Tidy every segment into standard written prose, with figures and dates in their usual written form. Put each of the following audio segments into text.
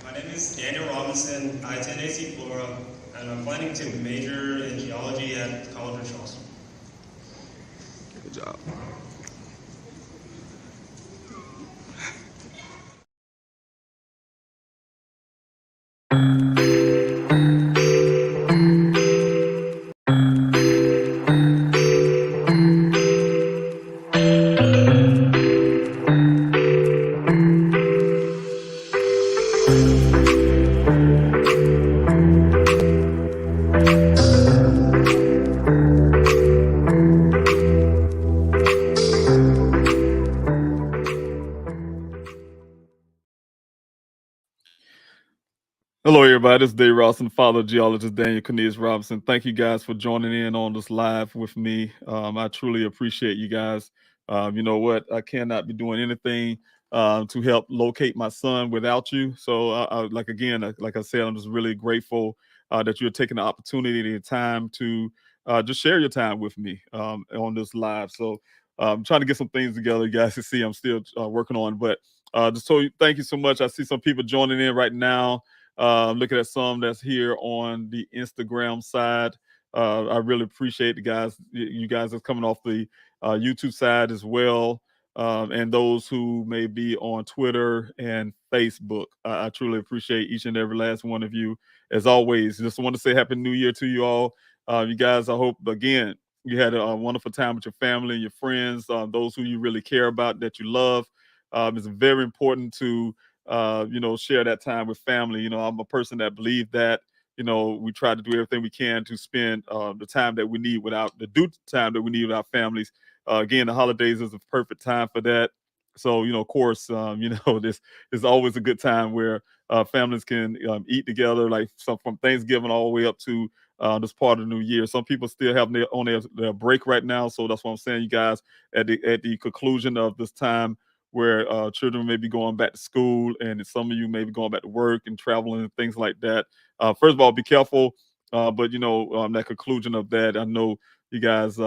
My name is Daniel Robinson. I attend AC Flora, and I'm planning to major in geology at College of Charleston. Good job. Hello, everybody. This is Dave Rawson, father of geologist Daniel Robinson. Thank you guys for joining in on this live with me. I truly appreciate you guys. You know what? I cannot be doing anything to help locate my son without you. So, like I said, I'm just really grateful that you're taking the opportunity and the time to just share your time with me on this live. So, I'm trying to get some things together. You guys can see I'm still working on, but just so thank you so much. I see some people joining in right now. Looking at some that's here on the Instagram side. I really appreciate the guys. You guys are coming off the YouTube side as well, and those who may be on Twitter and Facebook. I truly appreciate each and every last one of you. As always, just want to say Happy New Year to you all. You guys, I hope again you had a wonderful time with your family and your friends, those who you really care about, that you love. It's very important to share that time with family. I'm a person that believes that, we try to do everything we can to spend the time that we need without the due time that we need with our families. Again, the holidays is a perfect time for that. So, of course, this is always a good time where families can eat together, like some from Thanksgiving all the way up to this part of the new year. Some people still have on their break right now. So that's what I'm saying, you guys, at the conclusion of this time where children may be going back to school and some of you may be going back to work and traveling and things like that. First of all, be careful. But that conclusion of that, I know you guys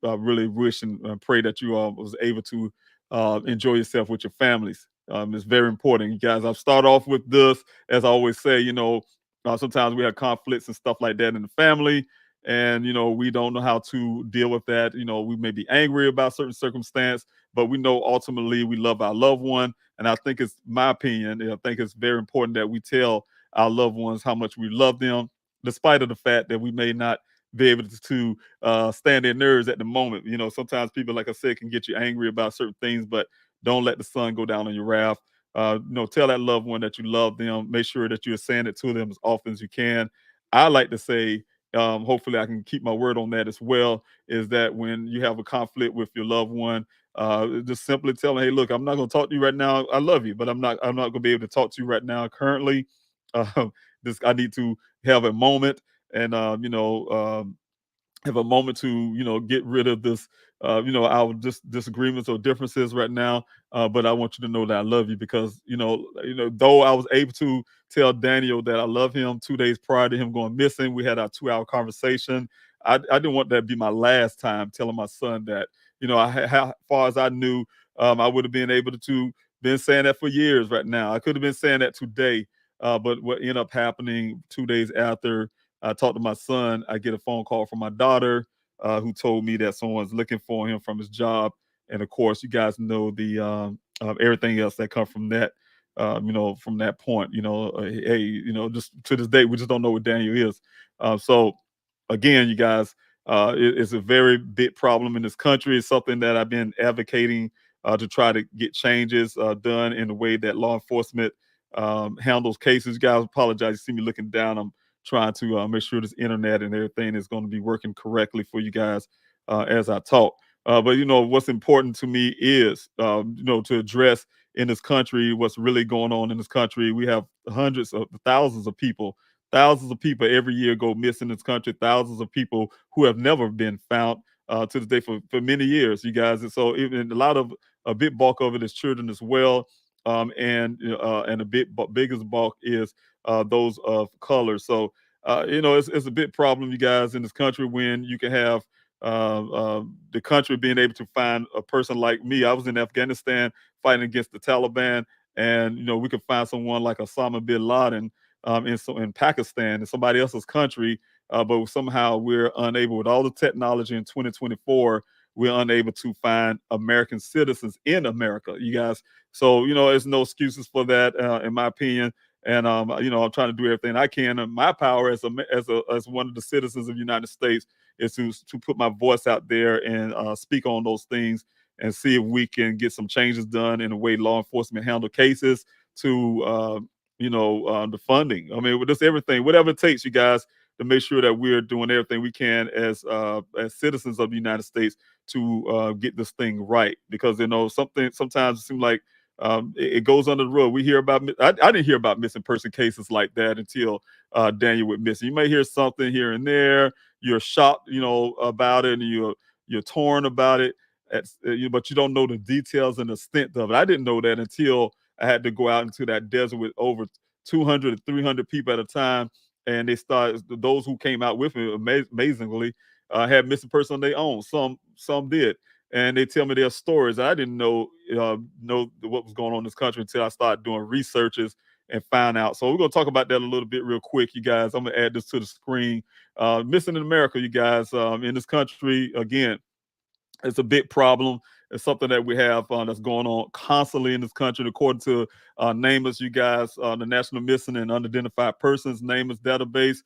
really wish and pray that you was able to enjoy yourself with your families. It's very important, you guys. I'll start off with this, as I always say. Sometimes we have conflicts and stuff like that in the family, and we don't know how to deal with that. We may be angry about certain circumstance, but we know ultimately we love our loved one. And I think it's my opinion. I think it's very important that we tell our loved ones how much we love them, despite of the fact that we may not be able to stand their nerves at the moment. Sometimes people, like I said, can get you angry about certain things, but don't let the sun go down on your wrath. Tell that loved one that you love them. Make sure that you're saying it to them as often as you can. I like to say, hopefully I can keep my word on that as well, is that when you have a conflict with your loved one, just simply tell them, hey, look, I'm not going to talk to you right now. I love you, but I'm not going to be able to talk to you right now currently. um, I need to have a moment, and have a moment to get rid of this our disagreements or differences right now. But I want you to know that I love you, because though I was able to tell Daniel that I love him 2 days prior to him going missing, we had our 2-hour conversation. I didn't want that to be my last time telling my son that. How far as I knew, I would have been able to been saying that for years right now. I could have been saying that today, but what ended up happening 2 days after I talked to my son, I get a phone call from my daughter, who told me that someone's looking for him from his job. And of course, you guys know the everything else that come from that. From that point, hey, just to this day, we just don't know what Daniel is. So, again, you guys, it's a very big problem in this country. It's something that I've been advocating to try to get changes done in the way that law enforcement handles cases. You guys, apologize. You see me looking down. I'm trying to make sure this internet and everything is going to be working correctly for you guys as I talk. But what's important to me is to address in this country what's really going on in this country. We have hundreds of thousands of people Thousands of people every year go missing in this country. Thousands of people who have never been found to this day for many years, you guys. And so even a big bulk of it is children as well. And a biggest bulk is those of color. So it's a big problem, you guys, in this country when you can have the country being able to find a person like me. I was in Afghanistan fighting against the Taliban, and we could find someone like Osama bin Laden in Pakistan, in somebody else's country, but somehow we're unable, with all the technology in 2024, we're unable to find American citizens in America, you guys. So there's no excuses for that, in my opinion. And I'm trying to do everything I can in my power as one of the citizens of the United States is to put my voice out there and speak on those things and see if we can get some changes done in the way law enforcement handle cases to the funding. I mean, with just everything, whatever it takes, you guys, to make sure that we're doing everything we can as citizens of the United States to get this thing right. Because sometimes it seems like it goes under the rug. We hear about I didn't hear about missing person cases like that until Daniel went missing. You may hear something here and there. You're shocked, about it, and you're torn about it. But you don't know the details and the extent of it. I didn't know that until I had to go out into that desert with over 200 to 300 people at a time. And those who came out with me, amazingly, had missing person on their own. Some did. And they tell me their stories. I didn't know what was going on in this country until I started doing researches and found out. So we're going to talk about that a little bit real quick, you guys. I'm going to add this to the screen. Missing in America, you guys, in this country, again, it's a big problem. It's something that we have that's going on constantly in this country. According to NamUs, you guys, the National Missing and Unidentified Persons NamUs database,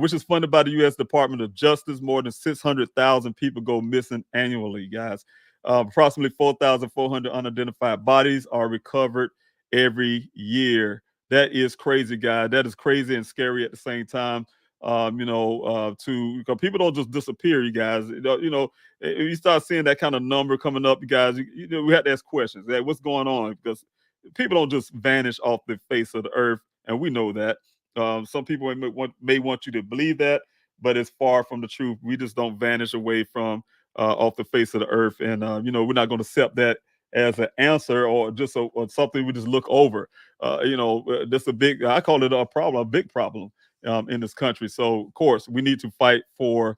which is funded by the U.S. Department of Justice, more than 600,000 people go missing annually, guys. Approximately 4,400 unidentified bodies are recovered every year. That is crazy, guys. That is crazy and scary at the same time. Because people don't just disappear, you guys. If you start seeing that kind of number coming up, you guys, we have to ask questions. Like, what's going on? Because people don't just vanish off the face of the earth, and we know that. Some people may want you to believe that, but it's far from the truth. We just don't vanish away from off the face of the earth, and we're not going to accept that as an answer or just or something we just look over. That's I call it a problem, a big problem in this country. So, of course, we need to fight for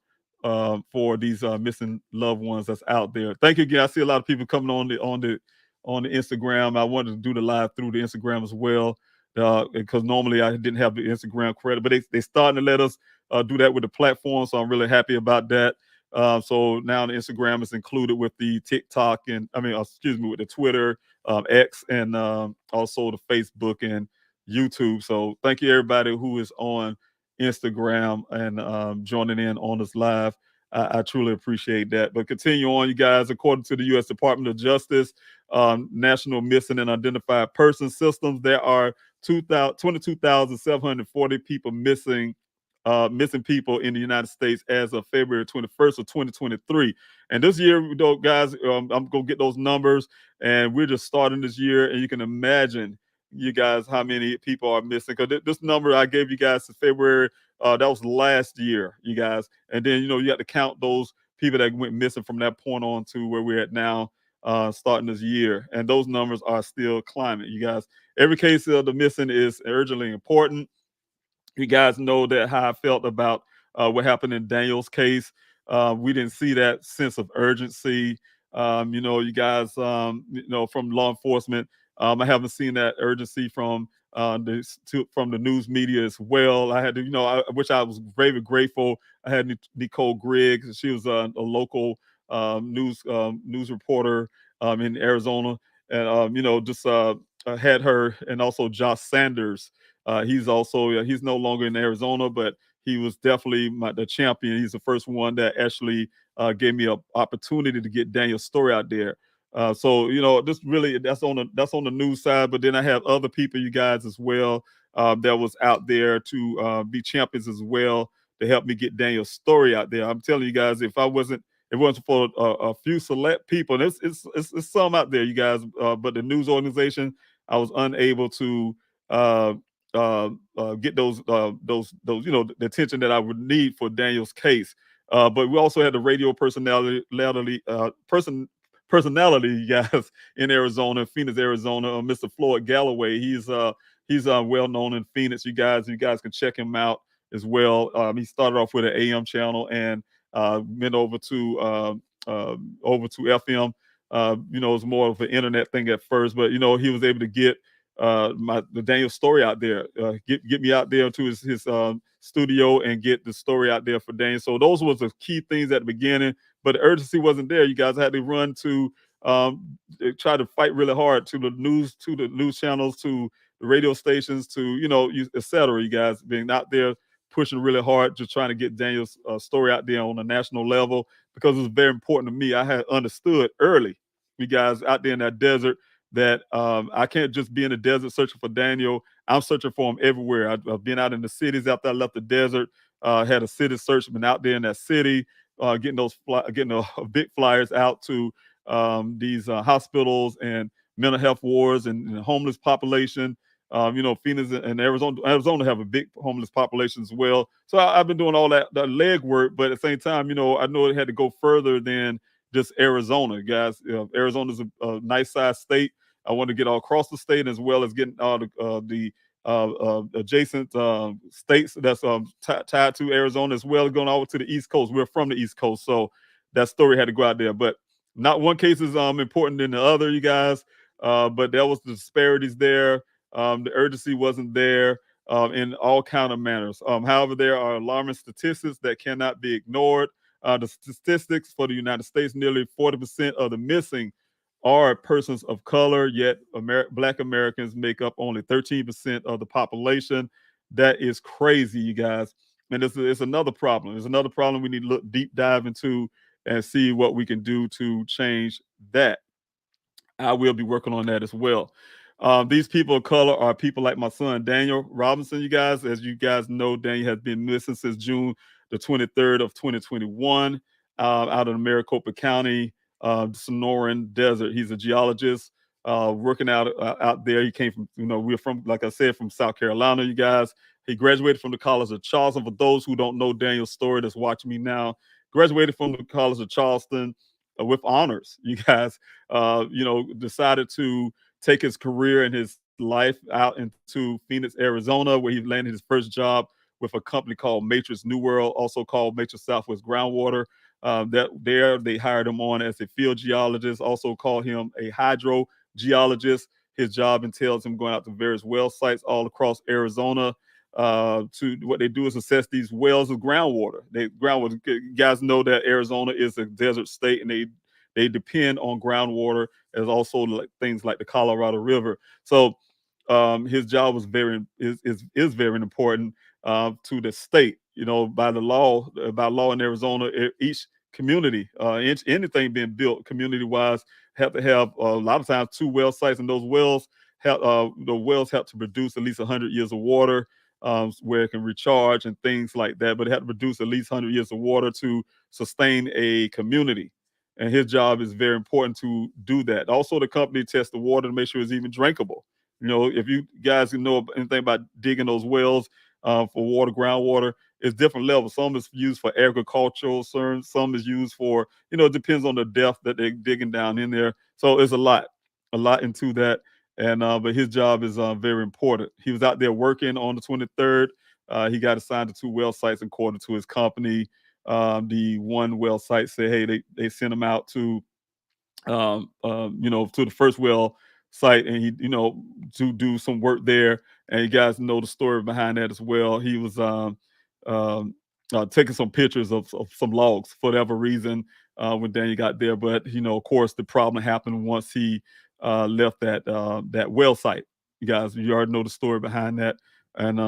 these missing loved ones that's out there. Thank you again. I see a lot of people coming on the Instagram. I wanted to do the live through the Instagram as well, because normally I didn't have the Instagram credit, but they starting to let us do that with the platform. So I'm really happy about that. So now the Instagram is included with the TikTok with the Twitter, X, and also the Facebook and YouTube. So thank you everybody who is on Instagram and joining in on this live. I truly appreciate that. But continue on, you guys. According to the U.S. Department of Justice, National Missing and Identified Persons Systems, there are 22,740 people missing people in the United States as of February 21st of 2023. And this year, guys, I'm going to get those numbers, and we're just starting this year, and you can imagine, you guys, how many people are missing. Because this number I gave you guys in February, that was last year, you guys. And then, you have to count those people that went missing from that point on to where we're at now, starting this year. And those numbers are still climbing, you guys. Every case of the missing is urgently important. You guys know that how I felt about what happened in Daniel's case. We didn't see that sense of urgency. You guys, from law enforcement. I haven't seen that urgency from the news media as well. I had to, which I was very grateful. I had Nicole Griggs. She was a local news reporter in Arizona, and just had her, and also Josh Sanders. He's no longer in Arizona, but he was definitely the champion. He's the first one that actually gave me an opportunity to get Daniel's story out there. So this really that's on the news side, but then I have other people, you guys, as well, that was out there to be champions as well to help me get Daniel's story out there. I'm telling you guys, if it wasn't for a few select people, and it's some out there, you guys, but the news organization, I was unable to get those the attention that I would need for Daniel's case. But we also had the radio personality, you guys, in Arizona, Phoenix, Arizona, Mr. Floyd Galloway. He's well known in Phoenix. You guys can check him out as well. He started off with an AM channel and went over to FM. It's more of an internet thing at first, but he was able to get the Daniel story out there. Get me out there to his studio and get the story out there for Daniel. So those was the key things at the beginning, but the urgency wasn't there. You guys had to run to try to fight really hard to the news channels, to the radio stations, to et cetera. You guys being out there pushing really hard, just trying to get Daniel's story out there on a national level, because it was very important to me. I had understood early, you guys out there in that desert, that I can't just be in the desert searching for Daniel. I'm searching for him everywhere. I've been out in the cities after I left the desert, had a city search, been out there in that city, getting the big flyers out to these hospitals and mental health wards and homeless population. Phoenix and Arizona have a big homeless population as well. So I've been doing all that leg work, but at the same time, I know it had to go further than just Arizona, guys. Arizona's a nice size state. I want to get all across the state, as well as getting all the adjacent states that's tied to Arizona, as well as going over to the East Coast. We're from the East Coast, so that story had to go out there. But not one case is important than the other, you guys. But there was the disparities there. The urgency wasn't there in all kind of manners. However, there are alarming statistics that cannot be ignored. The statistics for the United States: nearly 40% of the missing are persons of color, yet Black Americans make up only 13% of the population. That is crazy, you guys. And it's another problem. It's another problem we need to look deep dive into and see what we can do to change that. I will be working on that as well. These people of color are people like my son, Daniel Robinson, you guys. As you guys know, Daniel has been missing since June the 23rd of 2021 out of the Maricopa County, Sonoran Desert. He's a geologist working out there. He came from, we're from, like I said, from South Carolina, you guys. He graduated from the College of Charleston. For those who don't know Daniel's story that's watching me now, graduated from the College of Charleston with honors, you guys. Decided to take his career and his life out into Phoenix, Arizona, where he landed his first job with a company called Matrix New World, also called Matrix Southwest Groundwater. They hired him on as a field geologist, also called him a hydrogeologist. His job entails him going out to various well sites all across Arizona. To what they do is assess these wells of groundwater. You guys know that Arizona is a desert state, and they depend on groundwater, as also like things like the Colorado River. So his job was is very important to the state. By law in Arizona, each community, anything being built community wise, have to have a lot of times 2 well sites, and those wells have to produce at least 100 years of water, where it can recharge and things like that. But it had to produce at least 100 years of water to sustain a community. And his job is very important to do that. Also, the company tests the water to make sure it's even drinkable. If you guys know anything about digging those wells for water, groundwater, it's different levels. Some is used for agricultural, some is used for, it depends on the depth that they're digging down in there. So it's a lot into that. And but his job is very important. He was out there working on the 23rd. He got assigned to 2 well sites according to his company. The one well site said, hey, they sent him out to to the first well site, and he, to do some work there. And you guys know the story behind that as well. He was taking some pictures of some logs for whatever reason when Daniel got there. But of course, the problem happened once he left that well site. You already know the story behind that, and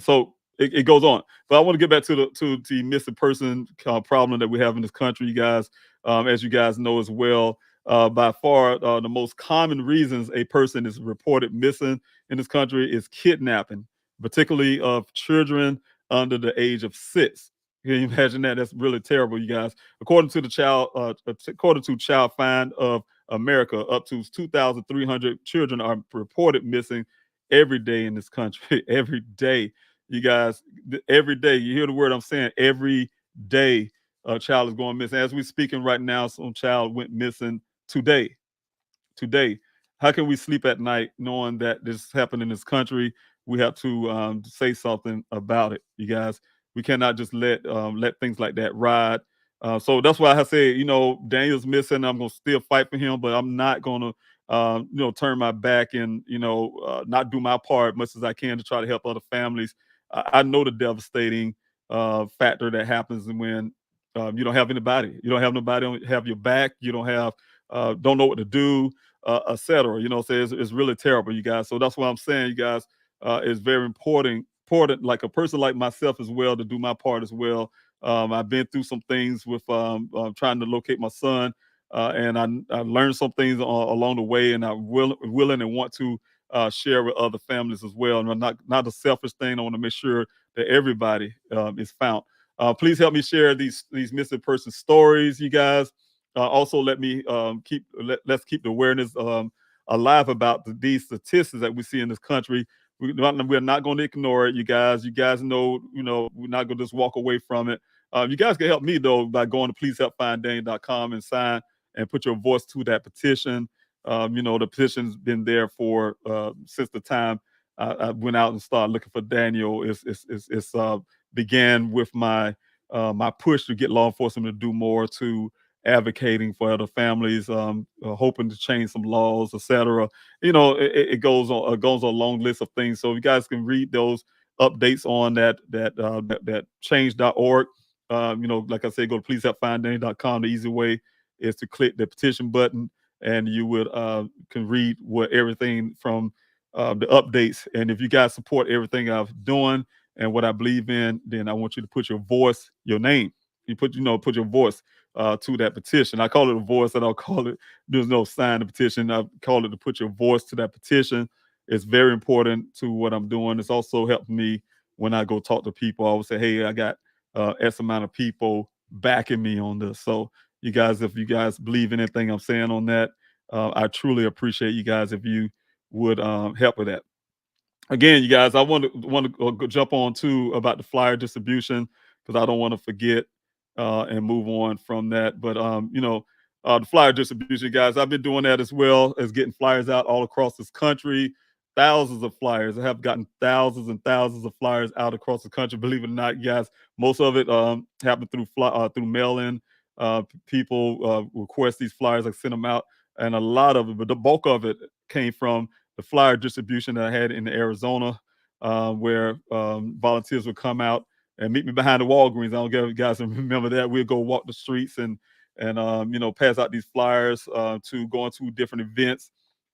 so it goes on. But I want to get back to the missing person problem that we have in this country, you guys. As you guys know as well, by far the most common reasons a person is reported missing in this country is kidnapping, particularly of children under the age of 6. Can you imagine that? That's really terrible, you guys. According to Child Find of America, up to 2,300 children are reported missing every day in this country. Every day, you guys, every day. You hear the word I'm saying? Every day, a child is going missing. As we're speaking right now, some child went missing today. Today, how can we sleep at night knowing that this happened in this country? We have to say something about it, you guys. We cannot just let things like that ride. So that's why I say, Daniel's missing. I'm gonna still fight for him, but I'm not gonna, turn my back and not do my part much as I can to try to help other families. I know the devastating factor that happens when you don't have anybody. You don't have nobody have your back. You don't know what to do, etc. So it's really terrible, you guys. So that's why I'm saying, you guys, it's very important, like a person like myself as well, to do my part as well. I've been through some things with trying to locate my son, and I learned some things along the way, and I'm willing and want to share with other families as well. And not a selfish thing. I want to make sure that everybody is found. Please help me share these missing person stories, you guys. Also, let me let's keep the awareness alive about these statistics that we see in this country. We're not going to ignore it, you guys. You guys know, we're not going to just walk away from it. You guys can help me though by going to pleasehelpfinddane.com and sign and put your voice to that petition. The petition's been there for since the time I went out and started looking for Daniel. It's began with my push to get law enforcement to do more, to advocating for other families, hoping to change some laws, etc. It goes on a long list of things. So you guys can read those updates on that change.org. Like I said, go to pleasehelpfinddane.com. The easy way is to click the petition button, and you would can read what everything from the updates. And if you guys support everything I've doing and what I believe in, then I want you to put your voice, your name. You put your voice to that petition. I call it a voice. I don't call it. There's no sign of petition. I call it to put your voice to that petition. It's very important to what I'm doing. It's also helped me when I go talk to people. I always say, "Hey, I got X amount of people backing me on this." So, you guys, if you guys believe in anything I'm saying on that, I truly appreciate you guys if you would help with that. Again, you guys, I want to jump on too about the flyer distribution, because I don't want to forget and move on from that. But the flyer distribution, guys, I've been doing that as well as getting flyers out all across this country. Thousands of flyers. I have gotten thousands and thousands of flyers out across the country. Believe it or not, guys, most of it happened through mail-in. People request these flyers. I send them out, and a lot of it, but the bulk of it came from the flyer distribution that I had in Arizona, where volunteers would come out and meet me behind the Walgreens. I don't know if you guys remember that. We'd go walk the streets and pass out these flyers to go into different events.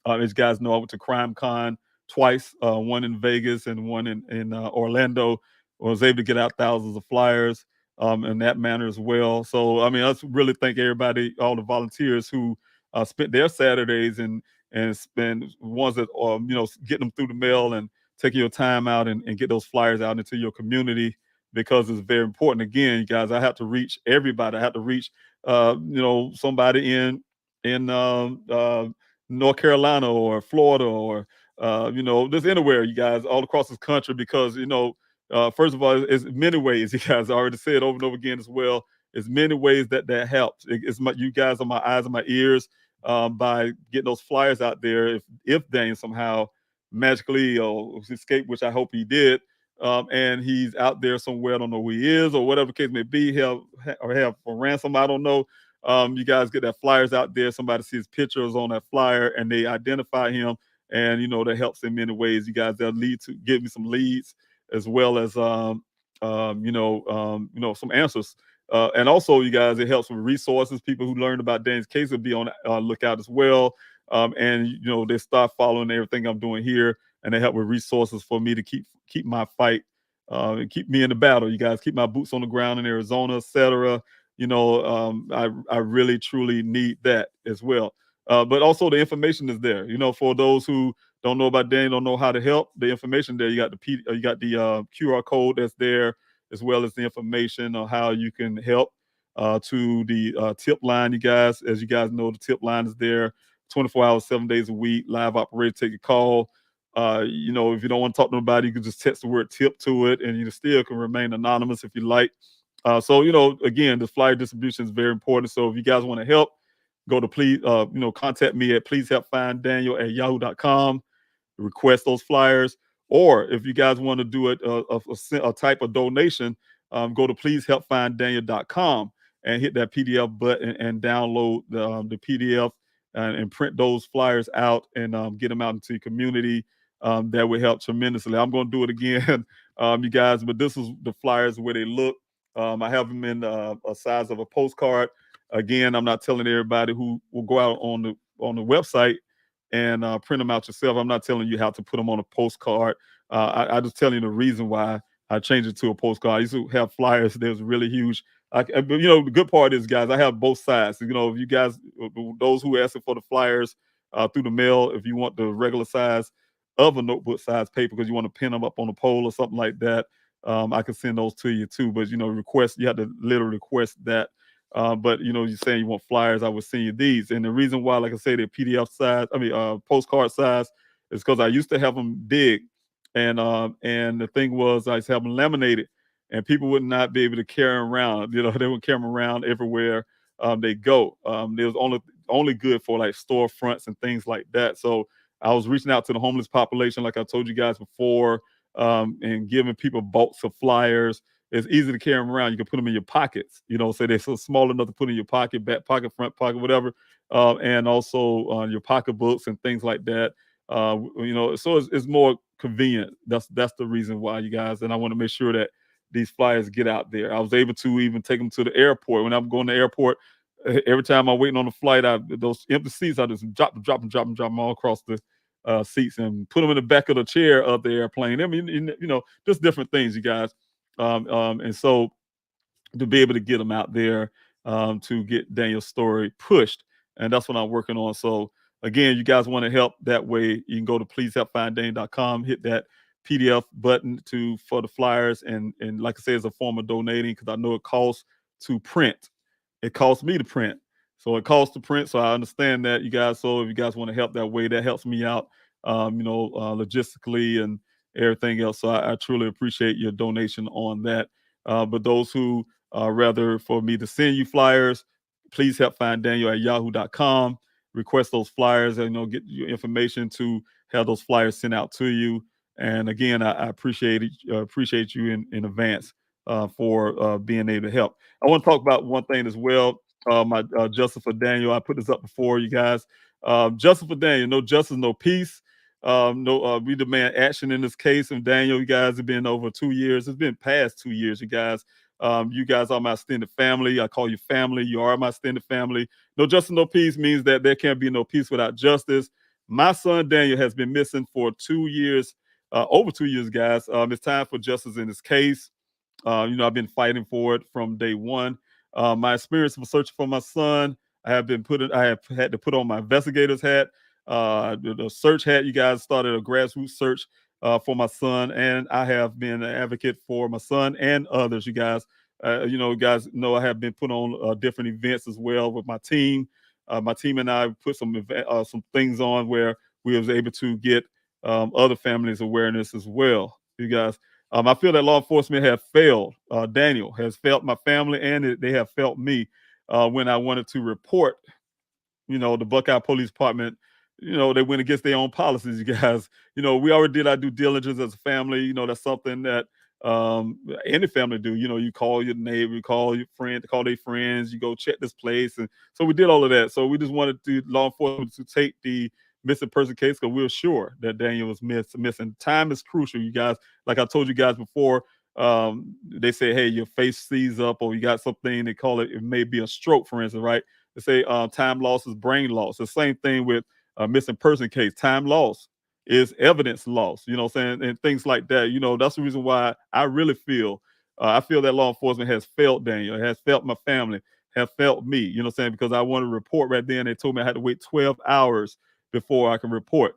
As you guys know, I went to Crime Con twice, one in Vegas and one in Orlando. I was able to get out thousands of flyers in that manner as well. So, I mean, I really thank everybody, all the volunteers who spent their Saturdays and spend ones that getting them through the mail and taking your time out and get those flyers out into your community, because it's very important. Again, you guys, I have to reach everybody. I have to reach somebody in North Carolina or Florida or just anywhere, you guys, all across this country, because first of all, it's many ways. You guys already said over and over again as well. It's many ways that helps. You guys are my eyes and my ears by getting those flyers out there. If Dane somehow magically escaped, which I hope he did, and he's out there somewhere, I don't know who he is or whatever the case may be, held for ransom, I don't know. You guys get that flyers out there. Somebody sees pictures on that flyer and they identify him, and that helps in many ways. You guys, that lead to give me some leads as well as some answers. And also, you guys, it helps with resources. People who learned about Dane's case will be on lookout as well. And they start following everything I'm doing here, and they help with resources for me to keep my fight, and keep me in the battle. You guys, keep my boots on the ground in Arizona, etc. I really truly need that as well. But also the information is there. For those who don't know about Dane, don't know how to help, the information there. You got the QR code that's there, as well as the information on how you can help to the tip line, you guys. As you guys know, the tip line is there 24 hours, 7 days a week, live operator, take a call. If you don't want to talk to nobody, you can just text the word tip to it, and you still can remain anonymous if you like. Again, the flyer distribution is very important. So if you guys want to help, go to contact me at pleasehelpfinddaniel@yahoo.com, request those flyers. Or if you guys want to do it, a type of donation, go to pleasehelpfinddaniel.com and hit that PDF button and download the PDF and print those flyers out and get them out into the community. That would help tremendously. I'm going to do it again, you guys, but this is the flyers where they look. I have them in a size of a postcard. Again, I'm not telling everybody who will go out on the website and print them out yourself. I'm not telling you how to put them on a postcard. I just telling you the reason why I changed it to a postcard. I used to have flyers. They was really huge. But the good part is, guys, I have both sides. If you guys, those who asking for the flyers through the mail, if you want the regular size of a notebook size paper because you want to pin them up on a pole or something like that, I can send those to you too. But you have to literally request that. But you're saying you want flyers, I would send you these. And the reason why, like I say, they're PDF size, postcard size, is because I used to have them big, and the thing was I used to have them laminated, and people would not be able to carry them around. They would carry them around everywhere they go. They was only good for like storefronts and things like that. So I was reaching out to the homeless population, like I told you guys before, and giving people bulks of flyers. It's easy to carry them around. You can put them in your pockets, so they're so small enough to put in your pocket, back pocket, front pocket, whatever, and also your pocketbooks and things like that. So it's more convenient. That's the reason why, you guys. And I want to make sure that these flyers get out there. I was able to even take them to the airport. When I'm going to the airport, every time I'm waiting on the flight, those empty seats, I just drop them all across the seats and put them in the back of the chair of the airplane. I mean, just different things, you guys. And so to be able to get them out there to get Daniel's story pushed, and that's what I'm working on. So again, you guys want to help that way, you can go to pleasehelpfinddaniel.com, hit that PDF button for the flyers, and like I say, it's a form of donating because I know it costs to print. It costs me to print. So it costs to print. So I understand that, you guys. So if you guys want to help that way, that helps me out, logistically and everything else. So I truly appreciate your donation on that. But those who rather for me to send you flyers, please help find Daniel at yahoo.com. Request those flyers and get your information to have those flyers sent out to you. And again, I appreciate you in advance for being able to help. I want to talk about one thing as well. My justice for Daniel. I put this up before, you guys. Justice for Daniel. No justice, no peace. We demand action in this case. And Daniel, you guys, have been over 2 years. It's been past 2 years, you guys. You guys are my extended family. I call you family. You are my extended family. No justice, no peace means that there can't be no peace without justice. My son Daniel has been missing for 2 years, over 2 years, guys. It's time for justice in this case. I've been fighting for it from day one. My experience of searching for my son, I have had to put on my investigator's hat, the search hat. You guys started a grassroots search for my son, and I have been an advocate for my son and others. You guys, guys know I have been put on different events as well with my team. My team and I put some things on where we was able to get other families awareness as well. You guys. I feel that law enforcement have failed. Daniel has failed my family, and they have failed me when I wanted to report. The Buckeye Police Department. They went against their own policies. You guys. We already did our due diligence as a family. That's something that any family do. You call your neighbor, you call your friend, call their friends. You go check this place, and so we did all of that. So we just wanted law enforcement to take the missing person case because we were sure that Daniel was missing. Time is crucial, you guys. Like I told you guys before, they say, hey, your face sees up, or you got something, they call it may be a stroke, for instance, right? They say time loss is brain loss. The same thing with a missing person case. Time loss is evidence loss, what I'm saying? And things like that. That's the reason why I really feel that law enforcement has failed Daniel, has failed my family, have failed me, what I'm saying? Because I wanted to report right then. They told me I had to wait 12 hours before I can report.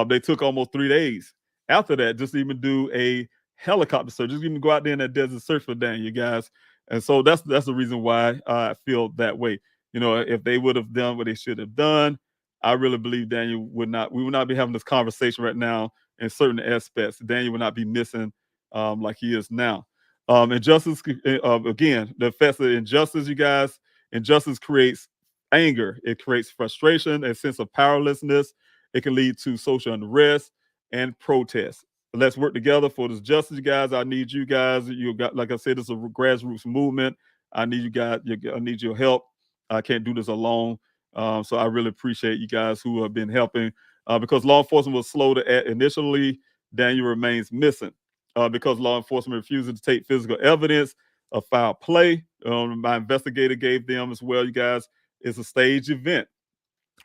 They took almost 3 days after that just to even do a helicopter search, just even go out there in that desert search for Daniel, you guys. And so that's the reason why I feel that way. If they would have done what they should have done, I really believe Daniel we would not be having this conversation right now in certain aspects. Daniel would not be missing like he is now. Injustice, again, the effects of injustice, you guys, injustice creates anger. It creates frustration, a sense of powerlessness. It can lead to social unrest and protest. Let's work together for this justice, you guys. I need you guys. You got, like I said, it's a grassroots movement. I need you guys. I need your help. I can't do this alone. So I really appreciate you guys who have been helping because law enforcement was slow to act initially. Daniel remains missing because law enforcement refuses to take physical evidence of foul play. My investigator gave them as well, you guys. It's a staged event.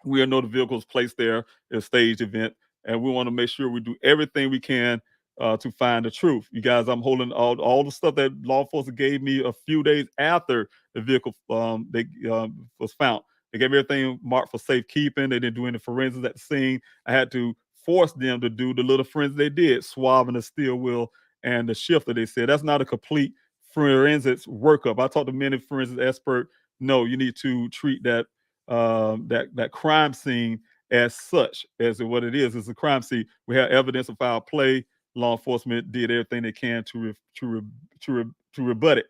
We know the vehicles placed there is a staged event, and we want to make sure we do everything we can to find the truth. You guys, I'm holding all the stuff that law enforcement gave me a few days after the vehicle was found. They gave me everything marked for safekeeping. They didn't do any forensics at the scene. I had to force them to do the little forensics they did, swabbing the steel wheel and the shifter. They said that's not a complete forensics workup. I talked to many forensics experts. No, you need to treat that crime scene as such as what it is. It's a crime scene. We have evidence of foul play. Law enforcement did everything they can to rebut it,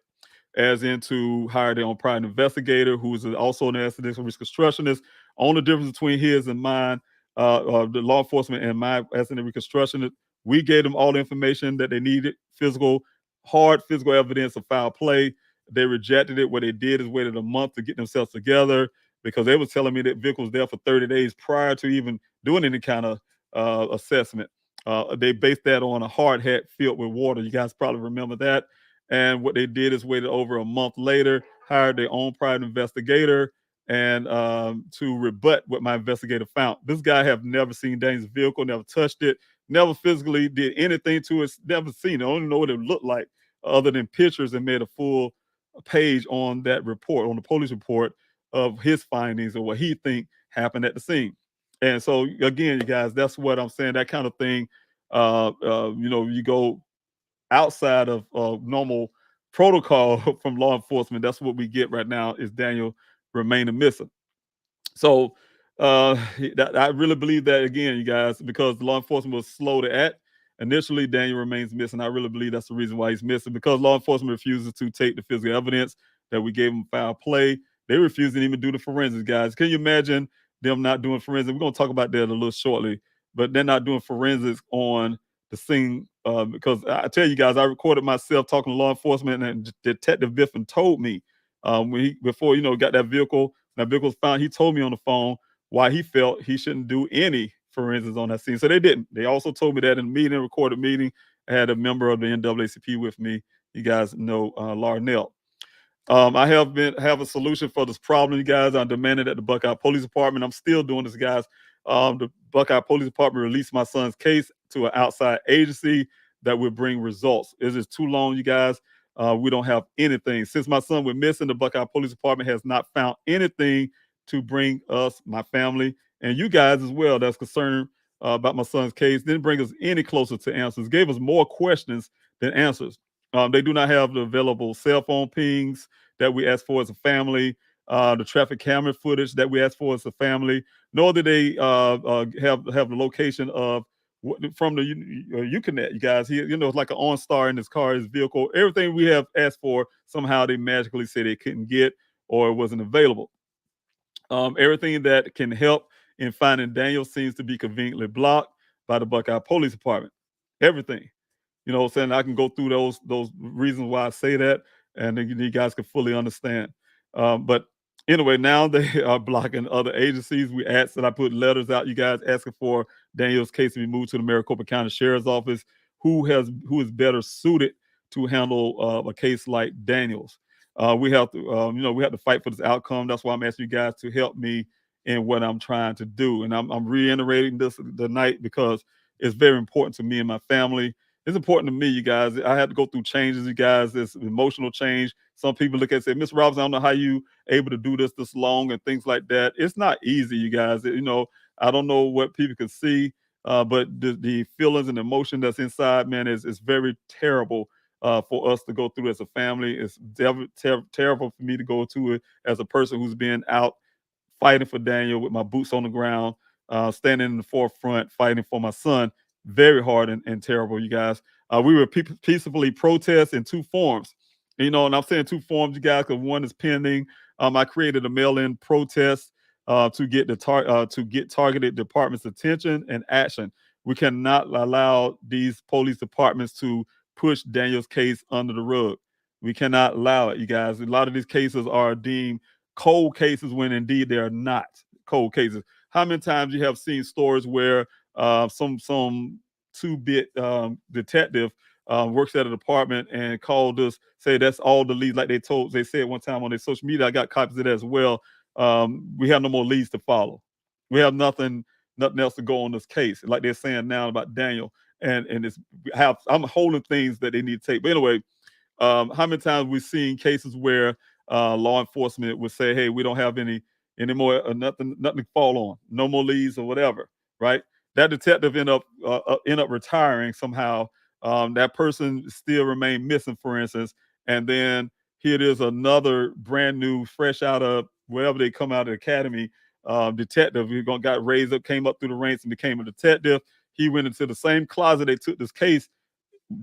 as in to hire their own private investigator, who is also an accidental risk constructionist. Only difference between his and mine, the law enforcement and my accidental reconstructionist, we gave them all the information that they needed, hard physical evidence of foul play. They rejected it. What they did is waited a month to get themselves together because they was telling me that vehicle was there for 30 days prior to even doing any kind of assessment. They based that on a hard hat filled with water. You guys probably remember that. And what they did is waited over a month later, hired their own private investigator, and to rebut what my investigator found. This guy have never seen Daniel's vehicle, never touched it, never physically did anything to it, never seen it. I don't know what it looked like other than pictures, and made a full page on that report, on the police report, of his findings or what he think happened at the scene. And so again, you guys, that's what I'm saying. That kind of thing, you go outside of normal protocol from law enforcement. That's what we get right now is Daniel remaining missing. So I really believe that, again, you guys, because the law enforcement was slow to act. Initially, Daniel remains missing. I really believe that's the reason why he's missing, because law enforcement refuses to take the physical evidence that we gave them foul play. They refuse to even do the forensics, guys. Can you imagine them not doing forensics? We're going to talk about that a little shortly, but they're not doing forensics on the scene because I tell you guys, I recorded myself talking to law enforcement, and Detective Biffin told me before got that vehicle was found. He told me on the phone why he felt he shouldn't do any forensics on that scene. So they didn't. They also told me that in a meeting, recorded meeting. I had a member of the NAACP with me. You guys know Larnell. I have a solution for this problem, you guys. I demanded at the Buckeye Police Department. I'm still doing this, guys. The Buckeye Police Department released my son's case to an outside agency that will bring results. It's just too long, you guys. We don't have anything. Since my son went missing, the Buckeye Police Department has not found anything to bring us, my family, and you guys as well, that's concerned about my son's case. Didn't bring us any closer to answers. Gave us more questions than answers. They do not have the available cell phone pings that we asked for as a family, the traffic camera footage that we asked for as a family, nor do they have the location of from the Uconnect, you guys. It's like an OnStar in his car, his vehicle. Everything we have asked for, somehow they magically say they couldn't get or it wasn't available. Everything that can help in finding Daniel seems to be conveniently blocked by the Buckeye Police Department. Everything. You know what I'm saying? I can go through those reasons why I say that, and then you guys can fully understand. But anyway, now they are blocking other agencies. We asked that I put letters out, you guys, asking for Daniel's case to be moved to the Maricopa County Sheriff's Office. Who is better suited to handle a case like Daniel's? We have to fight for this outcome. That's why I'm asking you guys to help me in what I'm trying to do. And I'm reiterating this tonight because it's very important to me and my family. It's important to me, you guys. I had to go through changes, you guys. It's emotional change. Some people look at it and say, Miss Robinson, I don't know how you able to do this long and things like that. It's not easy, you guys. I don't know what people can see, but the feelings and emotion that's inside, man, is very terrible for us to go through as a family. It's terrible for me to go through it as a person who's been out fighting for Daniel with my boots on the ground, standing in the forefront, fighting for my son. Very hard and terrible, you guys. We were peacefully protest in two forms. And I'm saying two forms, you guys, because one is pending. I created a mail-in protest to get targeted departments' attention and action. We cannot allow these police departments to push Daniel's case under the rug. We cannot allow it, you guys. A lot of these cases are deemed cold cases when indeed they are not cold cases. How many times you have seen stories where some two-bit detective works at a department and called us, say that's all the leads, like they said one time on their social media. I got copies of that as well. We have no more leads to follow. We have nothing else to go on this case, like they're saying now about Daniel. And I'm holding things that they need to take. But anyway, how many times we've seen cases where law enforcement would say, "Hey, we don't have any more nothing to fall on, no more leads or whatever," right? That detective end up retiring somehow. That person still remained missing, for instance, and then here it is, another brand new, fresh out of wherever they come out of the academy, detective who got raised up, came up through the ranks, and became a detective. He went into the same closet they took this case,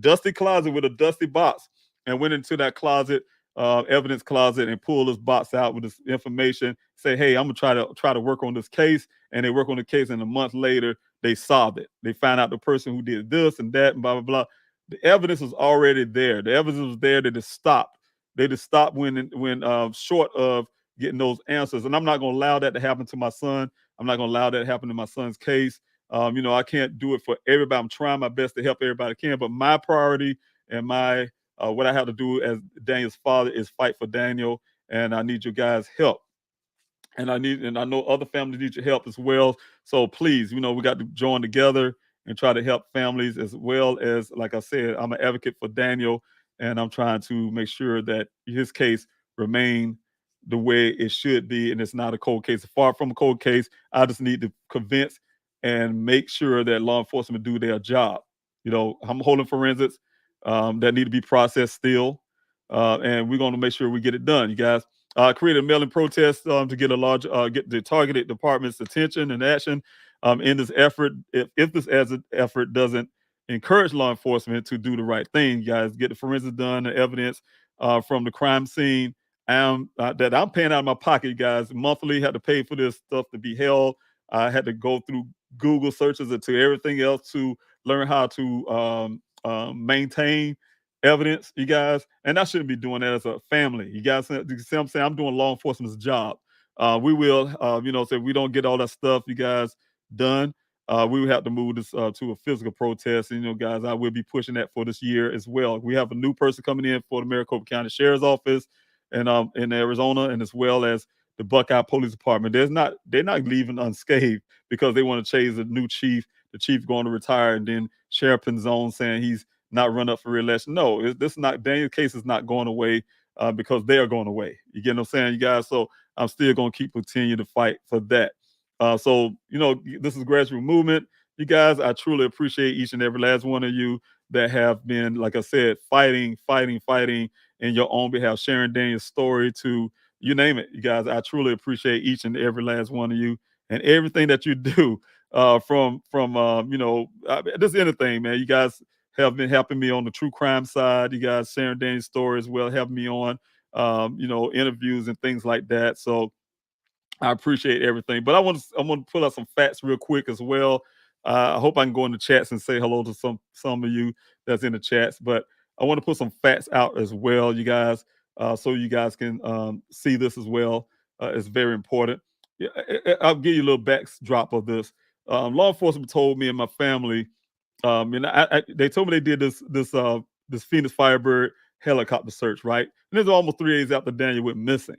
dusty closet with a dusty box, and went into that closet, evidence closet, and pulled this box out with this information. Say, "Hey, I'm gonna try to work on this case," and they work on the case, and a month later they solved it. They found out the person who did this and that and blah blah blah. The evidence was already there. The evidence was there. They just stopped. They just stopped when short of getting those answers. And I'm not gonna allow that to happen to my son. I'm not gonna allow that to happen to my son's case. I can't do it for everybody. I'm trying my best to help everybody I can, but my priority and my what I have to do as Daniel's father is fight for Daniel, and I need you guys' help. And I know other families need your help as well. So please, we got to join together and try to help families, as well as, like I said, I'm an advocate for Daniel, and I'm trying to make sure that his case remain the way it should be, and it's not a cold case. Far from a cold case. I just need to convince and make sure that law enforcement do their job. I'm holding forensics that need to be processed still, and we're going to make sure we get it done, you guys. Create a mail-in protest to get the targeted department's attention and action in this effort. If this as an effort doesn't encourage law enforcement to do the right thing, guys, get the forensics done, the evidence from the crime scene, that I'm paying out of my pocket, you guys. Monthly, had to pay for this stuff to be held. I had to go through Google searches and to everything else to learn how to maintain evidence, you guys. And I shouldn't be doing that as a family. You guys see what I'm saying? I'm doing law enforcement's job. We will, so if we don't get all that stuff, you guys, done, we will have to move this to a physical protest. And, guys, I will be pushing that for this year as well. We have a new person coming in for the Maricopa County Sheriff's Office and in Arizona, and as well as the Buckeye Police Department. They're not leaving unscathed because they want to change the new chief. The chief going to retire, and then Sheriff Pinzone saying he's not run up for re-election. No, Daniel's case is not going away because they are going away. You get what I'm saying, you guys? So I'm still going to continue to fight for that. So this is grassroots movement. You guys, I truly appreciate each and every last one of you that have been, like I said, fighting in your own behalf, sharing Daniel's story to you name it. You guys, I truly appreciate each and every last one of you and everything that you do from just anything, man. You guys have been helping me on the true crime side. You guys sharing Daniel's story as well, helping me on interviews and things like that. So I appreciate everything. But I want to pull out some facts real quick as well. I hope I can go in the chats and say hello to some of you that's in the chats. But I want to put some facts out as well, you guys, so you guys can see this as well. It's very important. Yeah, I'll give you a little backdrop of this. Law enforcement told me and my family, and they told me they did this Phoenix Firebird helicopter search, right? And this is almost 3 days after Daniel went missing.